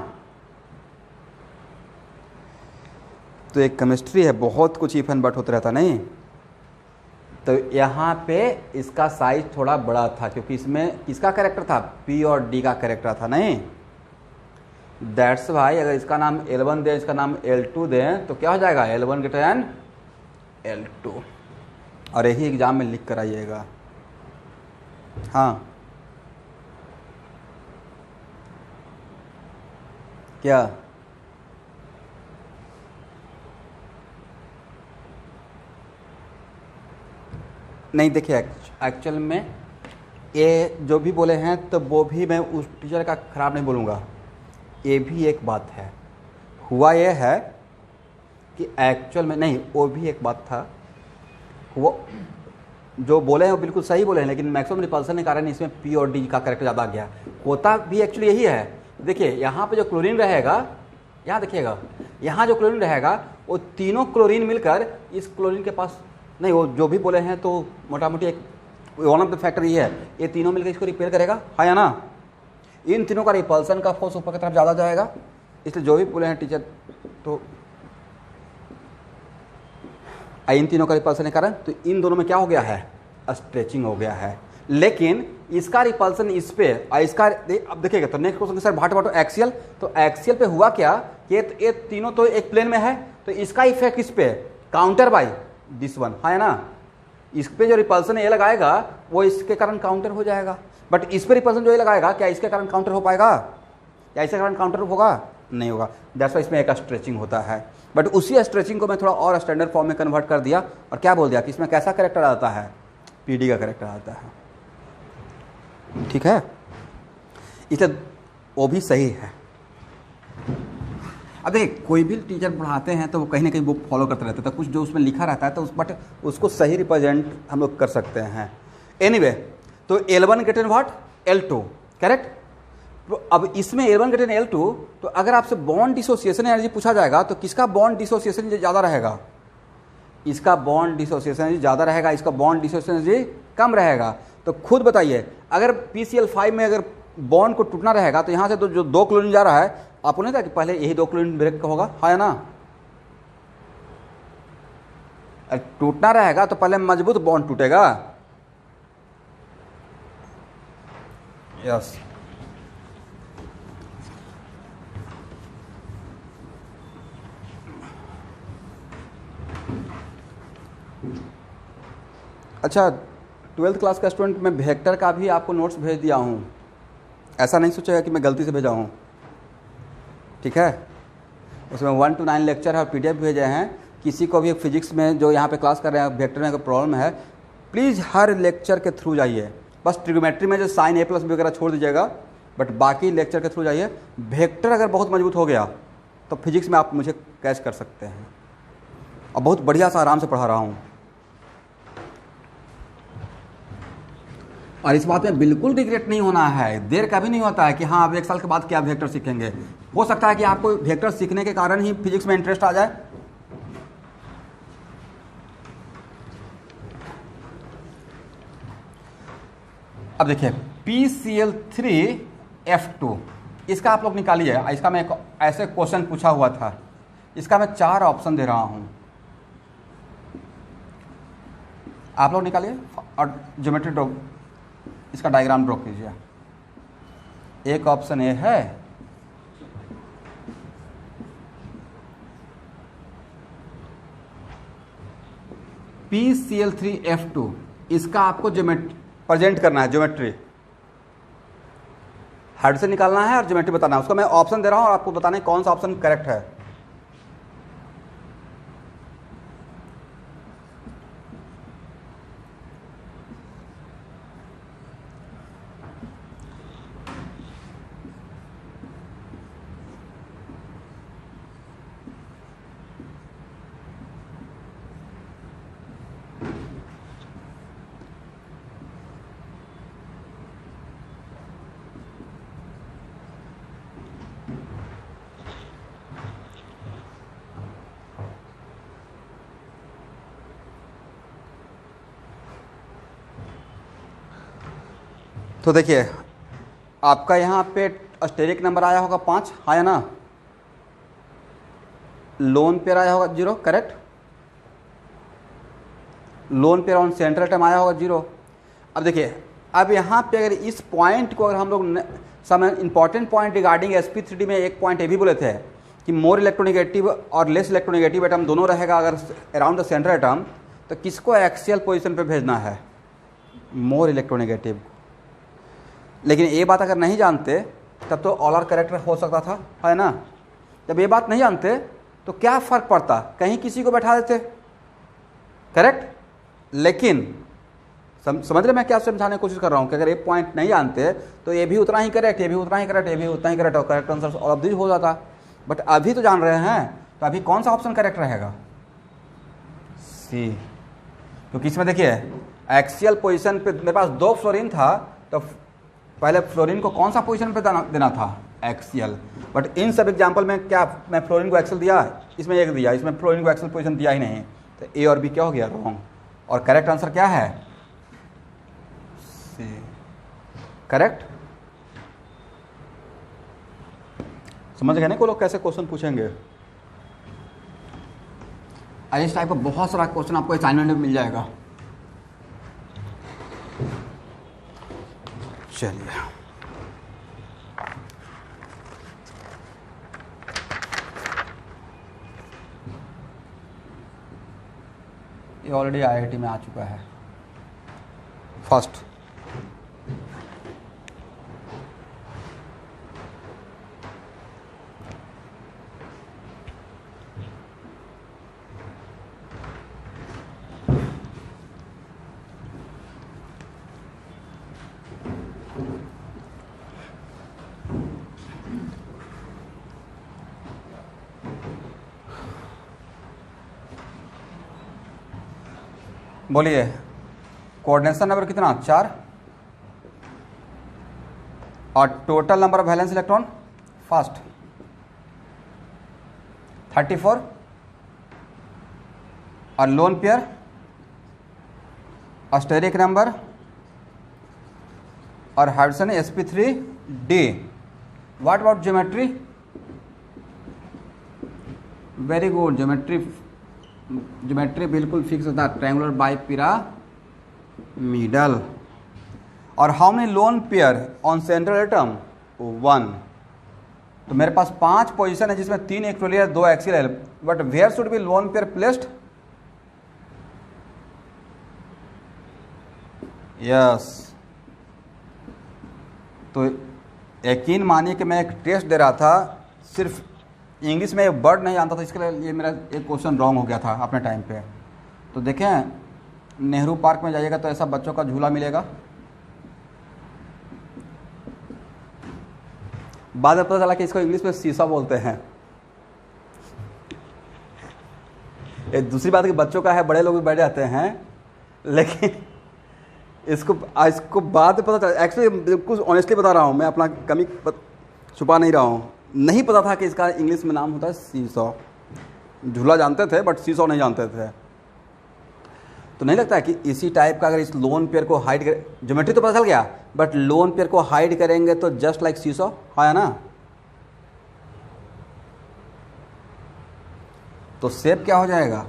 तो एक केमिस्ट्री है, बहुत कुछ इफ एंड बट होता रहता नहीं। तो यहाँ पे इसका साइज थोड़ा बड़ा था क्योंकि इसमें किसका कैरेक्टर था, P और D का कैरेक्टर था, नहीं। दैट्स भाई अगर इसका नाम L1 दें, इसका नाम L2 दें तो क्या हो जाएगा, L1 ग्रेटर देन L2। और यही एग्जाम में लिख कर आइएगा। हाँ क्या, नहीं देखिए एक्चुअल में ये जो भी बोले हैं तो वो भी मैं उस टीचर का ख़राब नहीं बोलूँगा, ये भी एक बात है। हुआ ये है कि एक्चुअल में नहीं, वो भी एक बात था, वो जो बोले हैं वो बिल्कुल सही बोले हैं, लेकिन मैक्सिमम रिपल्सन के कारण इसमें P और D का कैरेक्टर ज़्यादा आ गया। होता भी एक्चुअली यही है। देखिए यहाँ पे जो क्लोरीन रहेगा, यहाँ देखिएगा, यहाँ जो क्लोरीन रहेगा वो तीनों क्लोरीन मिलकर इस क्लोरीन के पास, नहीं वो जो भी बोले हैं तो मोटा मोटी एक वन ऑफ द फैक्टर ये है, ये तीनों मिलकर इसको रिपेयर करेगा, हाँ या ना। इन तीनों का रिपल्सन का फोर्स ऊपर की तरफ ज़्यादा जाएगा, इसलिए जो भी बोले हैं टीचर तो इन तीनों का रिपल्सन के कारण तो इन दोनों में क्या हो गया है, स्ट्रेचिंग हो गया है। लेकिन इसका रिपल्सन इस पे और इसका अब देखिएगा तो नेक्स्ट क्वेश्चन सर भाट भाटो एक्सियल, तो एक्सियल पे हुआ क्या कि ये तीनों तो एक प्लेन में है, तो इसका इफेक्ट इस पे काउंटर बाय दिस वन, है ना। इस पे जो रिपल्सन ये लगाएगा वो इसके कारण काउंटर हो जाएगा, बट इस पे रिपल्सन जो ये लगाएगा क्या इसके कारण काउंटर हो पाएगा, क्या इसके कारण काउंटर होगा, नहीं होगा। दैट्स व्हाई इसमें एक स्ट्रेचिंग होता है। बट उसी स्ट्रेचिंग को मैं थोड़ा और स्टैंडर्ड फॉर्म में कन्वर्ट कर दिया और क्या बोल दिया कि इसमें कैसा कैरेक्टर आता है, PD का कैरेक्टर आता है, ठीक है। इसलिए वो भी सही है। अब देखिए कोई भी टीचर पढ़ाते हैं तो वो कहीं ना कहीं बुक फॉलो करते रहते हैं, तो कुछ जो उसमें लिखा रहता है तो बट उसको सही रिप्रेजेंट हम लोग कर सकते हैं। एनीवे तो L1 greater than what, L2, correct. तो अब इसमें L1 ग्रेटर देन L2, तो अगर आपसे बॉन्ड डिसोसिएशन एनर्जी पूछा जाएगा तो किसका बॉन्ड डिसोसिएशन ज़्यादा रहेगा, इसका बॉन्ड डिसोसिएशन एनर्जी ज़्यादा रहेगा, इसका बॉन्ड डिसोसिएशन एनर्जी कम रहेगा। तो खुद बताइए अगर PCl5 में अगर बॉन्ड को टूटना रहेगा तो यहाँ से तो जो 2 क्लोरीन जा रहा है, आपको नहीं था कि पहले यही 2 क्लोरीन ब्रेक का होगा, है ना। टूटना रहेगा तो पहले मजबूत बॉन्ड टूटेगा, यस। अच्छा 12th क्लास का स्टूडेंट, मैं वेक्टर का भी आपको नोट्स भेज दिया हूँ, ऐसा नहीं सोचेगा कि मैं गलती से भेजा हूँ, ठीक है। उसमें 1 to 9 लेक्चर है और PDF भेजे हैं। किसी को भी फिजिक्स में जो यहाँ पे क्लास कर रहे हैं वेक्टर में कोई प्रॉब्लम है, प्लीज़ हर लेक्चर के थ्रू जाइए। बस ट्रिग्नोमेट्री में जो साइन A+ वगैरह छोड़ दीजिएगा, बट बाकी लेक्चर के थ्रू जाइए। वेक्टर अगर बहुत मजबूत हो गया तो फिजिक्स में आप मुझे कैच कर सकते हैं, और बहुत बढ़िया सा आराम से पढ़ा रहा हूँ। और इस बात में बिल्कुल रिग्रेट नहीं होना है, देर कभी नहीं होता है कि हाँ अब 1 साल के बाद क्या वेक्टर सीखेंगे। हो सकता है कि आपको वेक्टर सीखने के कारण ही फिजिक्स में इंटरेस्ट आ जाए। अब देखिए PCl3F2, इसका आप लोग निकालिए। इसका मैं एक ऐसे क्वेश्चन पूछा हुआ था, इसका मैं 4 ऑप्शन दे रहा हूं, आप लोग निकालिए और ज्योमेट्री ड्रॉ, इसका डायग्राम ड्रॉ कीजिए। एक ऑप्शन ए है PCl3F2, इसका आपको प्रेजेंट करना है, ज्योमेट्री हेड से निकालना है और ज्योमेट्री बताना है। उसको मैं ऑप्शन दे रहा हूं और आपको बताना है कौन सा ऑप्शन करेक्ट है। तो देखिए आपका यहाँ पे स्टेरिक नंबर आया होगा 5, आया ना। लोन पेयर आया होगा 0, करेक्ट। लोन पे ऑन सेंट्रल टर्म आया होगा 0। अब देखिए, अब यहाँ पे अगर इस पॉइंट को अगर हम लोग some important point regarding SP3D में एक पॉइंट ये भी बोले थे कि मोर इलेक्ट्रोनेगेटिव और लेस इलेक्ट्रोनेगेटिव एटम दोनों रहेगा अगर अराउंड द सेंट्रल एटम, तो किसको एक्सियल पोजीशन पे भेजना है? More electronegative. लेकिन ये बात अगर नहीं जानते तब तो ऑल आर करेक्ट हो सकता था, है ना? जब ये बात नहीं जानते तो क्या फ़र्क पड़ता, कहीं किसी को बैठा देते, करेक्ट। लेकिन समझ रहे मैं क्या समझाने की कोशिश कर रहा हूँ कि अगर ये पॉइंट नहीं जानते तो ये भी उतना ही करेक्ट, ये भी उतना ही करेक्ट, ये भी उतना ही करेक्ट, और correct answer all of this हो जाता। बट अभी तो जान रहे हैं, तो अभी कौन सा ऑप्शन करेक्ट रहेगा? सी। क्योंकि इसमें देखिए एक्सियल पोजीशन पे मेरे पास 2 फ्लोरीन था, तो पहले फ्लोरीन को कौन सा पोजीशन पे देना था? एक्सियल। बट इन सब एग्जाम्पल में क्या मैं फ्लोरीन को एक्सियल दिया? इसमें एक दिया, इसमें फ्लोरीन को एक्सियल पोजीशन दिया ही नहीं। तो ए और बी क्या हो गया? रॉन्ग। और करेक्ट आंसर क्या है? सी। करेक्ट। समझ गए ना को लोग कैसे क्वेश्चन पूछेंगे? इस टाइप का बहुत सारा क्वेश्चन आपको असाइनमेंट में मिल जाएगा। चलिए, ये ऑलरेडी IIT में आ चुका है। फर्स्ट बोलिए, कोऑर्डिनेशन नंबर कितना? 4। और total number of valence electron first 34। और लोन पेयर स्टेरिक नंबर और hydrogen sp3d। What about geometry? Very good, geometry बिल्कुल फिक्स था, ट्रायंगुलर बाइपिरामिडल। और how many lone pair on central atom? 1। तो मेरे पास 5 पोजीशन है जिसमें 3 इक्विलिब्रियम 2 एक्सियल है, but where should be lone pair placed? Yes. तो यकीन मानिए कि मैं एक टेस्ट दे रहा था, सिर्फ इंग्लिश में एक वर्ड नहीं जानता था, इसके लिए ये मेरा एक क्वेश्चन रॉन्ग हो गया था अपने टाइम पे। तो देखें, नेहरू पार्क में जाइएगा तो ऐसा बच्चों का झूला मिलेगा, बाद में पता चला कि इसको इंग्लिश में शीशा बोलते हैं। एक दूसरी बात कि बच्चों का है, बड़े लोग भी बैठ जाते हैं, लेकिन इसको बाद में पता चला। एक्चुअली कुछ ऑनेस्टली बता रहा हूँ, मैं अपना कमी छुपा नहीं रहा हूँ, नहीं पता था कि इसका इंग्लिश में नाम होता है सीसॉ। झूला जानते थे बट सीसॉ नहीं जानते थे। तो नहीं लगता है कि इसी टाइप का अगर इस लोन पेयर को हाइड कर, ज्योमेट्री तो पता चल गया, बट लोन पेयर को हाइड करेंगे तो जस्ट लाइक सीसॉ है ना? तो शेप क्या हो जाएगा?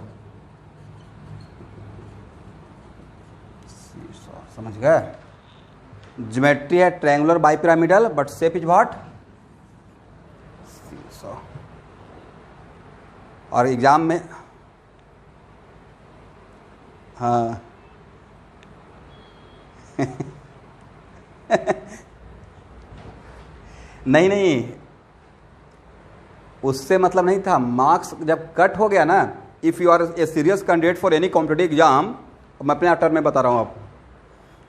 सीसॉ। समझ गए? ज्योमेट्री है triangular bipyramidal, but shape is what? Seesaw. और एग्जाम में हाँ नहीं, उससे मतलब नहीं था। मार्क्स जब कट हो गया ना, if you are a serious candidate for any competitive exam, मैं अपने टर्म में बता रहा हूँ आप,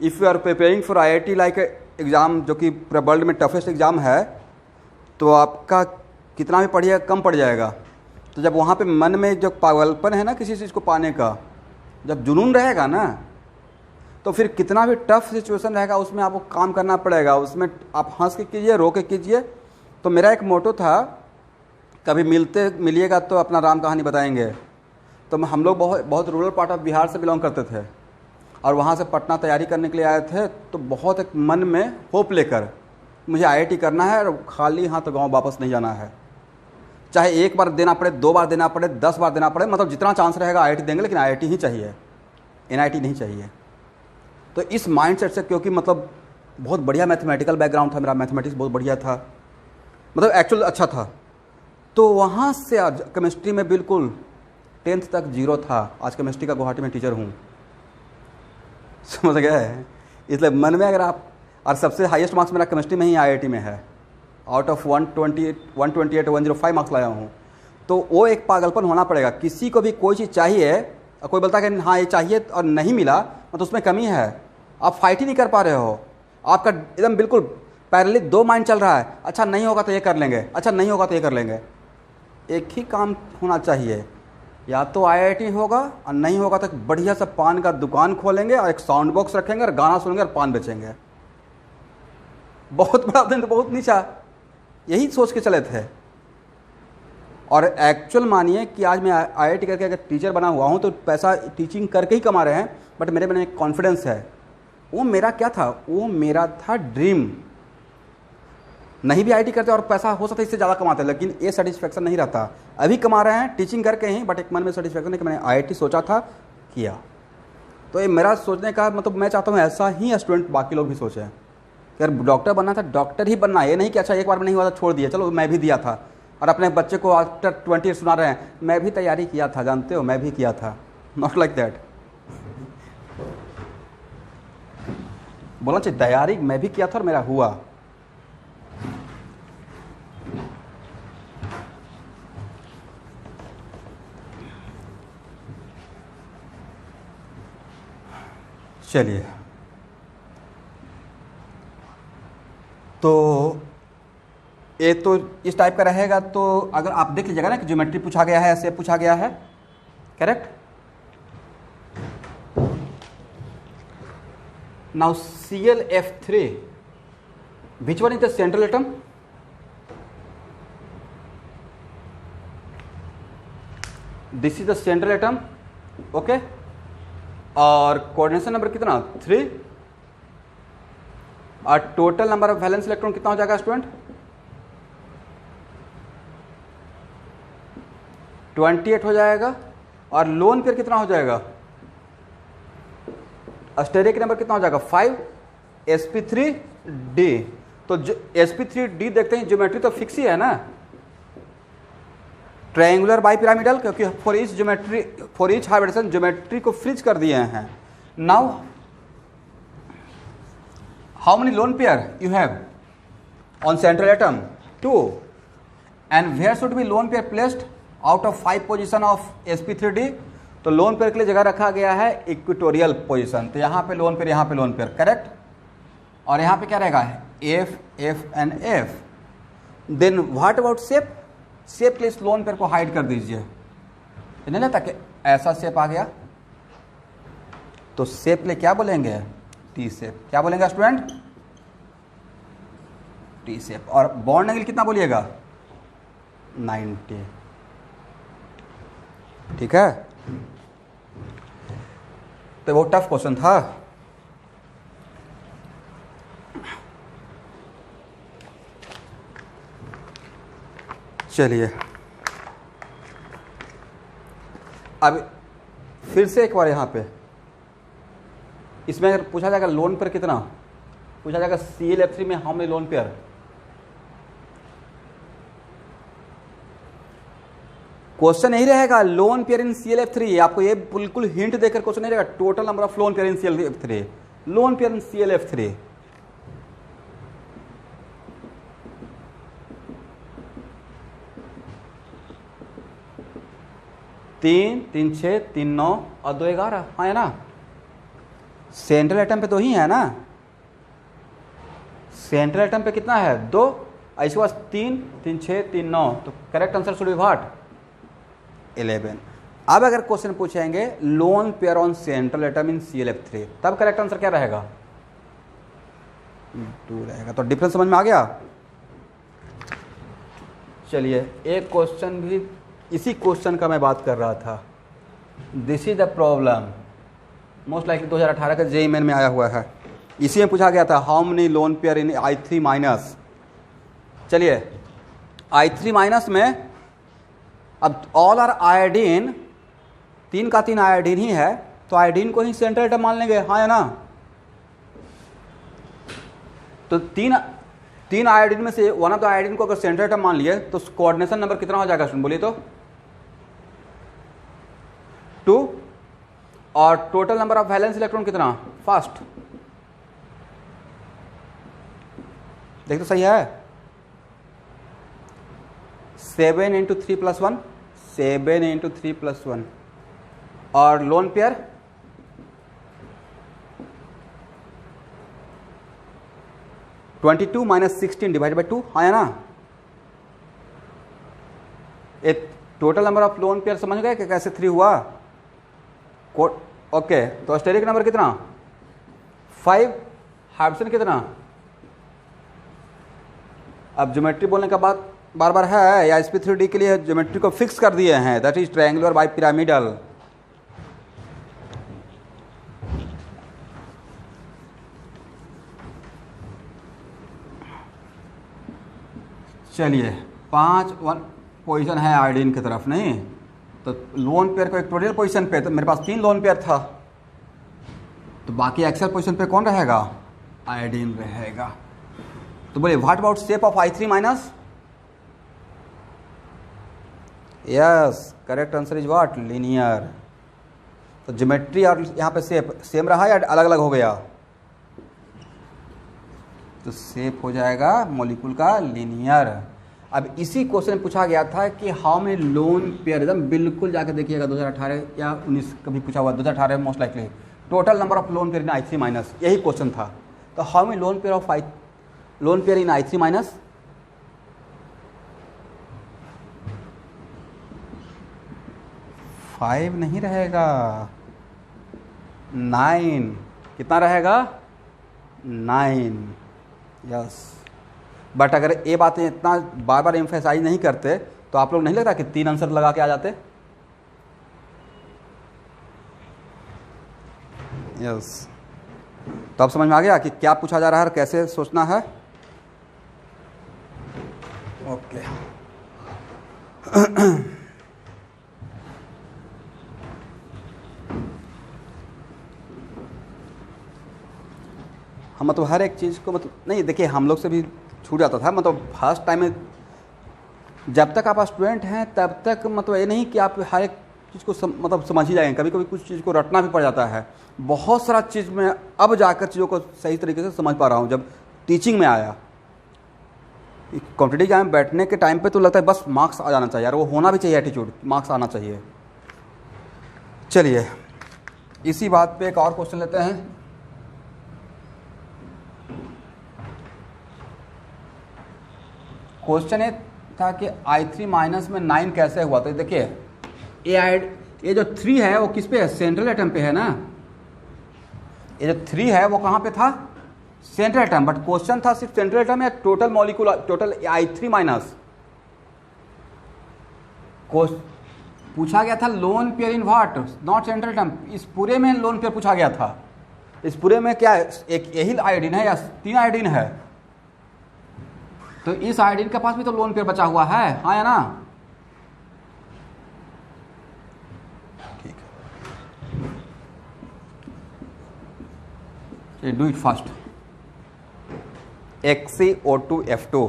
if you are preparing for IIT like exam जो कि पूरे वर्ल्ड में टफेस्ट एग्ज़ाम है, तो आपका कितना भी पढ़िएगा कम पड़ जाएगा। तो जब वहाँ पे मन में जो पागलपन है ना किसी चीज़ को पाने का, जब जुनून रहेगा ना, तो फिर कितना भी टफ सिचुएशन रहेगा उसमें आपको काम करना पड़ेगा। उसमें आप हंस के कीजिए, रो के कीजिए। तो मेरा एक मोटो था, कभी मिलिएगा तो अपना राम कहानी बताएंगे। तो हम लोग बहुत रूरल पार्ट ऑफ बिहार से बिलोंग करते थे, और वहाँ से पटना तैयारी करने के लिए आए थे। तो बहुत एक मन में होप लेकर मुझे IIT करना है और खाली हाथ तो गाँव वापस नहीं जाना है, चाहे 1 बार देना पड़े, 2 बार देना पड़े, 10 बार देना पड़े, मतलब जितना चांस रहेगा IIT देंगे, लेकिन IIT ही चाहिए। NIT नहीं चाहिए। तो इस माइंडसेट से, क्योंकि मतलब बहुत बढ़िया मैथमेटिकल बैकग्राउंड था मेरा, मैथमेटिक्स बहुत बढ़िया था, मतलब एक्चुअल अच्छा था, तो वहाँ से आज केमिस्ट्री में बिल्कुल 10th तक 0 था। आज केमिस्ट्री का गुवाहाटी में टीचर हूँ, समझ गए है। इसलिए मन में अगर आप, और सबसे हाईएस्ट मार्क्स मेरा केमिस्ट्री में ही IIT में है, आउट ऑफ 128 105 मार्क्स लाया हूँ। तो वो एक पागलपन होना पड़ेगा। किसी को भी कोई चीज़ चाहिए और कोई बोलता है कि हाँ ये चाहिए और नहीं मिला, मतलब उसमें कमी है, आप फाइट ही नहीं कर पा रहे हो। आपका एकदम बिल्कुल पैरेलल 2 माइंड चल रहा है, अच्छा नहीं होगा तो ये कर लेंगे, अच्छा नहीं होगा तो ये कर लेंगे। एक ही काम होना चाहिए, या तो IIT होगा और नहीं होगा तो बढ़िया सा पान का दुकान खोलेंगे और एक साउंड बॉक्स रखेंगे और गाना सुनेंगे और पान बेचेंगे। बहुत बड़ा दिन तो बहुत नीचा, यही सोच के चले थे। और एक्चुअल मानिए कि आज मैं IIT करके अगर टीचर बना हुआ हूँ तो पैसा टीचिंग करके ही कमा रहे हैं, बट मेरे में एक कॉन्फिडेंस है। वो मेरा क्या था, वो मेरा था ड्रीम। नहीं भी IIT करते और पैसा हो सकता है इससे ज़्यादा कमाते, लेकिन ये सेटिस्फेक्शन नहीं रहता। अभी कमा रहे हैं टीचिंग करके ही, बट एक मन में सेटिस्फेक्शन है कि मैंने IIT सोचा था, किया। तो ये मेरा सोचने का मतलब, मैं चाहता हूँ ऐसा ही स्टूडेंट बाकी लोग भी सोचें। अगर डॉक्टर बनना था डॉक्टर ही बनना, ये नहीं कि अच्छा एक बार में नहीं हुआ था छोड़ दिया, चलो मैं भी दिया था। और अपने बच्चे को आफ्टर 20 सुना रहे हैं मैं भी तैयारी किया था, जानते हो मैं भी किया था। Not like that. बोलना चाहिए तैयारी मैं भी किया था और मेरा हुआ। चलिए, तो ये तो इस टाइप का रहेगा। तो अगर आप देख लीजिएगा ना कि ज्योमेट्री पूछा गया है, ऐसे पूछा गया है, correct. Now ClF3, which one is the central atom? This is the central atom, okay? और कोऑर्डिनेशन नंबर कितना 3, और total number of valence electron कितना हो जाएगा स्टूडेंट 28 हो जाएगा। और लोन पेयर कितना हो जाएगा, स्टेरिक नंबर कितना हो जाएगा 5, sp3d। तो sp3d देखते हैं, ज्योमेट्री तो फिक्स ही है ना, ट्रायंगुलर बाई पिरामिडल, क्योंकि फॉर ईच हाइब्रिडेशन ज्योमेट्री को फ्रीज कर दिए हैं। Now how many lone pair you have on central atom 2, and where should be lone pair placed out of 5 position of sp3d। तो lone pair के लिए जगह रखा गया है इक्वेटोरियल पोजीशन, तो यहाँ पे लोन पेयर, यहाँ पे लोन पेयर, करेक्ट। और यहाँ पे क्या रहेगा f f and f। Then what about shape, shape के लिए इस लोन पेयर को हाइड कर दीजिए, नहीं लगता कि ऐसा शेप आ गया, तो शेप के लिए क्या बोलेंगे टी शेप। क्या बोलेंगे स्टूडेंट टी शेप। और बॉन्ड एंगल कितना बोलिएगा 90, ठीक है। तो वो टफ क्वेश्चन था। चलिए अब फिर से एक बार यहाँ पे इसमें अगर पूछा जाएगा लोन पेयर कितना, पूछा जाएगा ClF3 में how many lone pair, question यही रहेगा लोन पेयर इन ClF3। आपको ये बिल्कुल हिंट देकर क्वेश्चन नहीं रहेगा total number of lone pair in ClF3, lone pair in ClF3। तीन 3 6 3 9 और 2 11, हाँ है ना। सेंट्रल एटम पे 2 ही है ना, सेंट्रल एटम पे कितना है 2, इसके पास 3 3 6 3 9, तो correct answer should be what 11। अब अगर क्वेश्चन पूछेंगे loan pair on central atom in ClF3, तब करेक्ट आंसर क्या रहेगा 2 रहेगा। तो डिफरेंस समझ में आ गया। चलिए एक क्वेश्चन भी इसी क्वेश्चन का मैं बात कर रहा था, this is the problem, most likely 2018 का JEE मेन में आया हुआ है। इसी में पूछा गया था how many lone pair in I3 minus. चलिए I3 माइनस में अब ऑल आर आयोडीन, 3 का 3 आयोडीन ही है, तो आयोडीन को ही सेंट्रल एटम मान लेंगे, हाँ या ना। तो तीन आयोडीन में से वन ऑफ द आयोडीन को अगर सेंट्रल एटम मान लिए तो कोऑर्डिनेशन नंबर कितना हो जाएगा स्टूडेंट, बोलिए तो 2, और total number of valence electron कितना, फर्स्ट। देख तो सही है, 7 × 3 + 1, 7 × 3 + 1, और लोन पेयर 22 - 16 / 2, हाँ या ना। एक total number of lone pair समझ गए कि कैसे 3 हुआ। ओके, तो स्टेरिक नंबर कितना 5, हाइड्रोजन कितना। अब ज्योमेट्री बोलने का बाद बार बार है, या sp3d के लिए ज्योमेट्री को फिक्स कर दिए हैं, that is triangular bi pyramidal. चलिए 5 1 पोजीशन है आयोडीन की तरफ, नहीं तो लोन पेयर को एक टोटल पोजीशन पे, तो मेरे पास 3 लोन पेयर था, तो बाकी एक्सेल पोजीशन पे कौन रहेगा, आयोडीन रहेगा। तो बोलिए what about shape of I3-? Yes, correct answer is what, linear. तो ज्योमेट्री और यहाँ पे शेप सेम रहा या अलग अलग हो गया, तो शेप हो जाएगा मॉलिक्यूल का लीनियर। अब इसी क्वेश्चन में पूछा गया था कि हाउ मेनी लोन पेयर, एकदम बिल्कुल जाकर देखिएगा 2018 या 19 कभी पूछा हुआ, 2018 most likely, total number of lone pair in I3-, यही क्वेश्चन था। तो how many lone pair of lone pair in I3-? 5 नहीं रहेगा, 9। कितना रहेगा, 9। यस, बट अगर ये बातें इतना बार बार एम्फेसाइज नहीं करते तो आप लोग नहीं लगता कि 3 आंसर लगा के आ जाते। यस, तो अब समझ में आ गया कि क्या पूछा जा रहा है और कैसे सोचना है। ओके हम मतलब हर एक चीज़ को मतलब नहीं, देखिए हम लोग से भी छूट जाता था, मतलब फर्स्ट टाइम में जब तक आप स्टूडेंट हैं तब तक मतलब ये नहीं कि आप हर एक चीज़ को मतलब समझ ही जाएंगे, कभी कभी कुछ चीज़ को रटना भी पड़ जाता है। बहुत सारा चीज़ में अब जाकर चीज़ों को सही तरीके से समझ पा रहा हूँ, जब टीचिंग में आया। कॉम्पिटिटिव एग्जाम में बैठने के टाइम पे तो लगता है बस मार्क्स आ जाना चाहिए यार, वो होना भी चाहिए, एटीट्यूड मार्क्स आना चाहिए। चलिए इसी बात पे एक और क्वेश्चन लेते हैं। क्वेश्चन ये था कि I3- में 9 कैसे हुआ। तो देखिए ये जो 3 है वो किस पे है, सेंट्रल एटम पे है ना। ये जो 3 है वो कहाँ पे था, सेंट्रल एटम। बट क्वेश्चन था सिर्फ सेंट्रल एटम या टोटल मॉलिक्यूल, टोटल I3-? पूछा गया था lone pair in what, not central atom. इस पूरे में लोन पेयर पूछा गया था। इस पूरे में क्या एक यही आयोडीन है या 3 आयोडीन है, तो इस आयोडीन के पास भी तो लोन पेयर बचा हुआ है, हाँ या ना। ठीक है, do it fast. XeO2F2,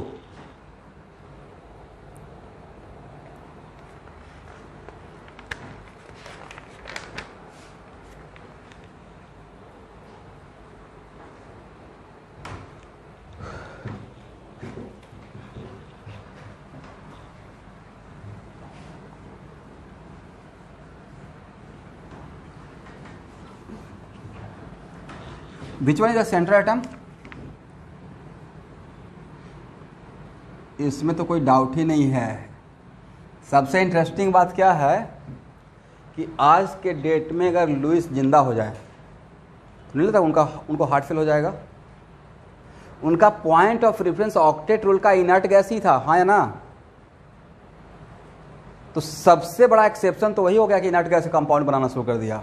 which one is the central atom. इसमें तो कोई डाउट ही नहीं है। सबसे इंटरेस्टिंग बात क्या है कि आज के डेट में अगर लुइस जिंदा हो जाए तो नहीं लगता उनको हार्ट फेल हो जाएगा। उनका point of reference octet rule का इनर्ट गैस ही था, हाँ या ना। तो सबसे बड़ा एक्सेप्शन तो वही हो गया कि इनर्ट गैस कंपाउंड बनाना शुरू कर दिया।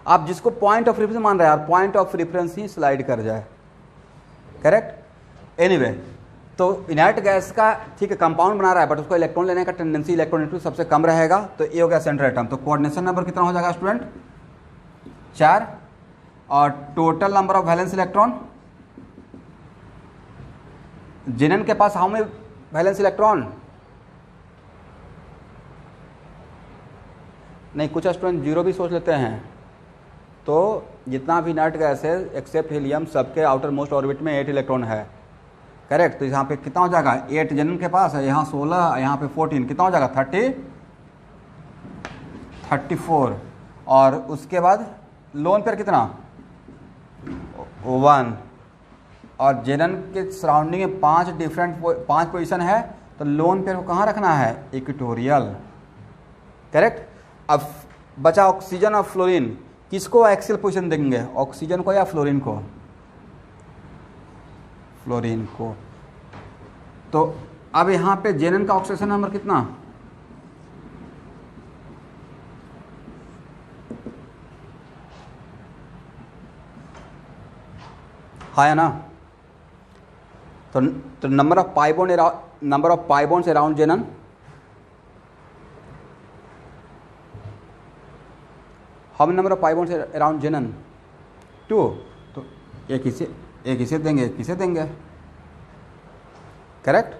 आप जिसको पॉइंट ऑफ रेफरेंस मान रहे हैं यार, point of reference he slide कर जाए, करेक्ट। एनीवे, तो इनर्ट गैस का ठीक है कंपाउंड बना रहा है, बट उसको इलेक्ट्रॉन लेने का टेंडेंसी इलेक्ट्रॉनिक सबसे कम रहेगा, तो ये हो गया सेंट्रल एटम। तो कोऑर्डिनेशन नंबर कितना हो जाएगा स्टूडेंट, 4, और total number of valence electron, xenon के पास हाउ मेनी वैलेंस इलेक्ट्रॉन? नहीं, कुछ स्टूडेंट 0 भी सोच लेते हैं। तो जितना भी नट गैस है एक्सेप्ट हीलियम, सबके आउटर मोस्ट ऑर्बिट में 8 इलेक्ट्रॉन है, करेक्ट। तो यहाँ पे कितना हो जाएगा? 8 जेनन के पास है, यहाँ 16, यहाँ पे 14, कितना हो जाएगा? 34। और उसके बाद लोन पेयर कितना? 1। और जेनन के सराउंडिंग में 5 पोजीशन है, तो लोन पेयर को कहाँ रखना है? Equatorial, correct. अब बचा ऑक्सीजन और फ्लोरीन, किसको एक्सियल पोजीशन देंगे? ऑक्सीजन को या फ्लोरीन को? फ्लोरीन को। तो अब यहाँ पे जेनन का ऑक्सीजन नंबर कितना? हाँ है ना? तो number of pi bonds around xenon, how many number of pi bonds around xenon? 2। तो एक इसे देंगे, एक इसे देंगे, करेक्ट।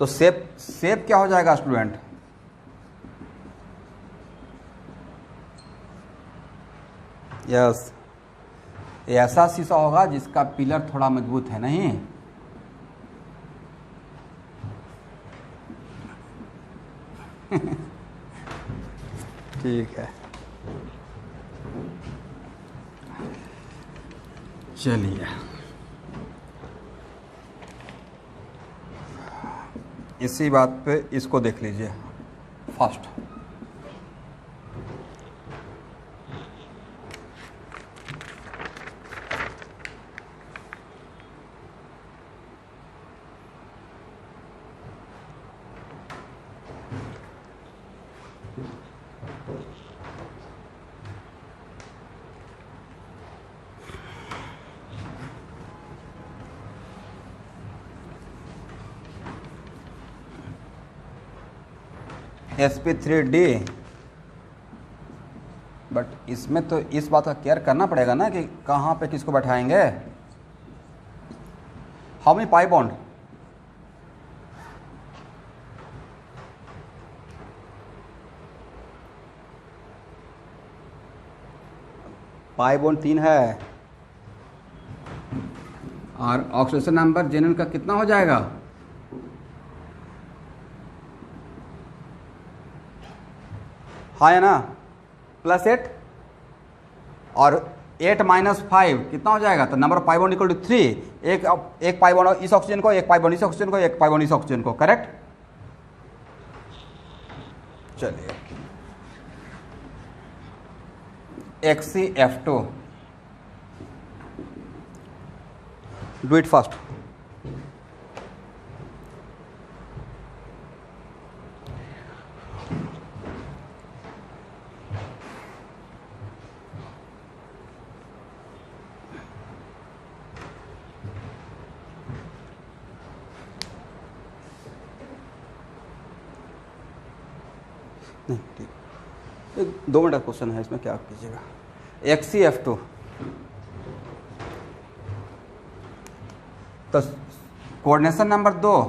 तो शेप क्या हो जाएगा स्टूडेंट? यस, ऐसा शीशा होगा जिसका पिलर थोड़ा मजबूत है, नहीं? ठीक है, चलिए इसी बात पे इसको देख लीजिए फर्स्ट। sp3d, बट इसमें तो इस बात का केयर करना पड़ेगा ना कि कहाँ पे किसको बैठाएंगे। How many pi bond? Pi bond 3 है, और ऑक्सीजन नंबर जेनन का कितना हो जाएगा? हाँ है ना? +8, और 8 - 5 कितना हो जाएगा? तो number of pi bond equal to 3। एक पाई बॉन्ड इस ऑक्सीजन को, एक पाई बॉन्ड इस ऑक्सीजन को, एक पाई बॉन्ड इस ऑक्सीजन को, करेक्ट। चलिए XCF2, डू इट फास्ट। नहीं ठीक, 2 मिनट का क्वेश्चन है, इसमें क्या कीजिएगा। XCF2, तो coordination number 2,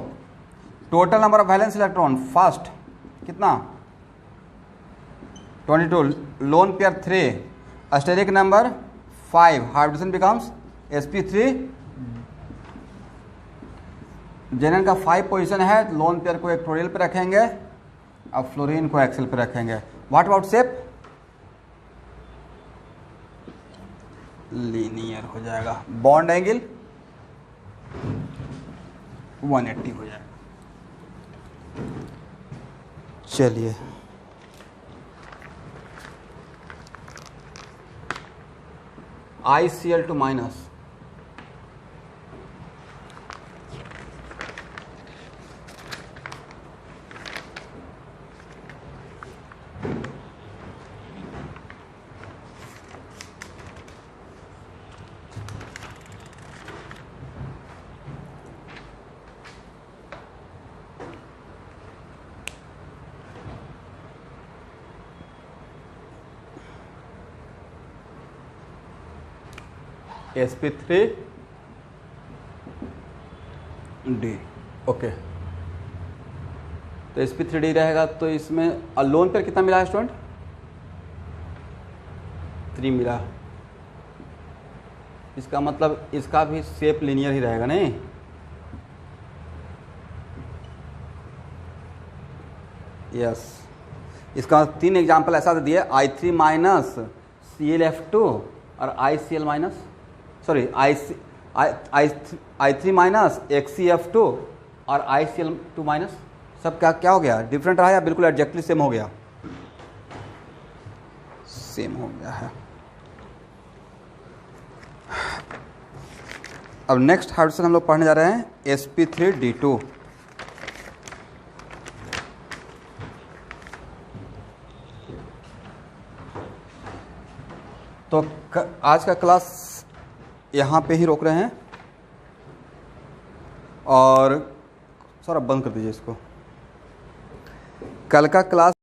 total number of valence electron first कितना? 22, lone pair 3, steric number 5, hybridisation becomes sp3। Xenon का 5 पोजीशन है, लोन पेयर को इक्वेटोरियल पे रखेंगे, अब फ्लोरीन को एक्सेल पे रखेंगे। What about shape? लीनियर हो जाएगा, बॉन्ड एंगल 180 हो जाएगा। चलिए ICl2-, sp3d। ओके, तो sp3d रहेगा, तो इसमें लोन पेयर कितना मिला है स्टूडेंट? 3 मिला। इसका मतलब इसका भी शेप लीनियर ही रहेगा नहीं? यस, इसका 3 एग्जाम्पल ऐसा दिया, I3 माइनस ClF2 और ICl minus, sorry I3 minus XCF2 और ICl2 माइनस। सब क्या क्या हो गया? डिफरेंट रहा या बिल्कुल एग्जैक्टली सेम हो गया? सेम हो गया है। अब नेक्स्ट हाइड्रोजन हम लोग पढ़ने जा रहे हैं sp3d2। तो आज का क्लास यहाँ पे ही रोक रहे हैं, और सर अब बंद कर दीजिए इसको। कल का क्लास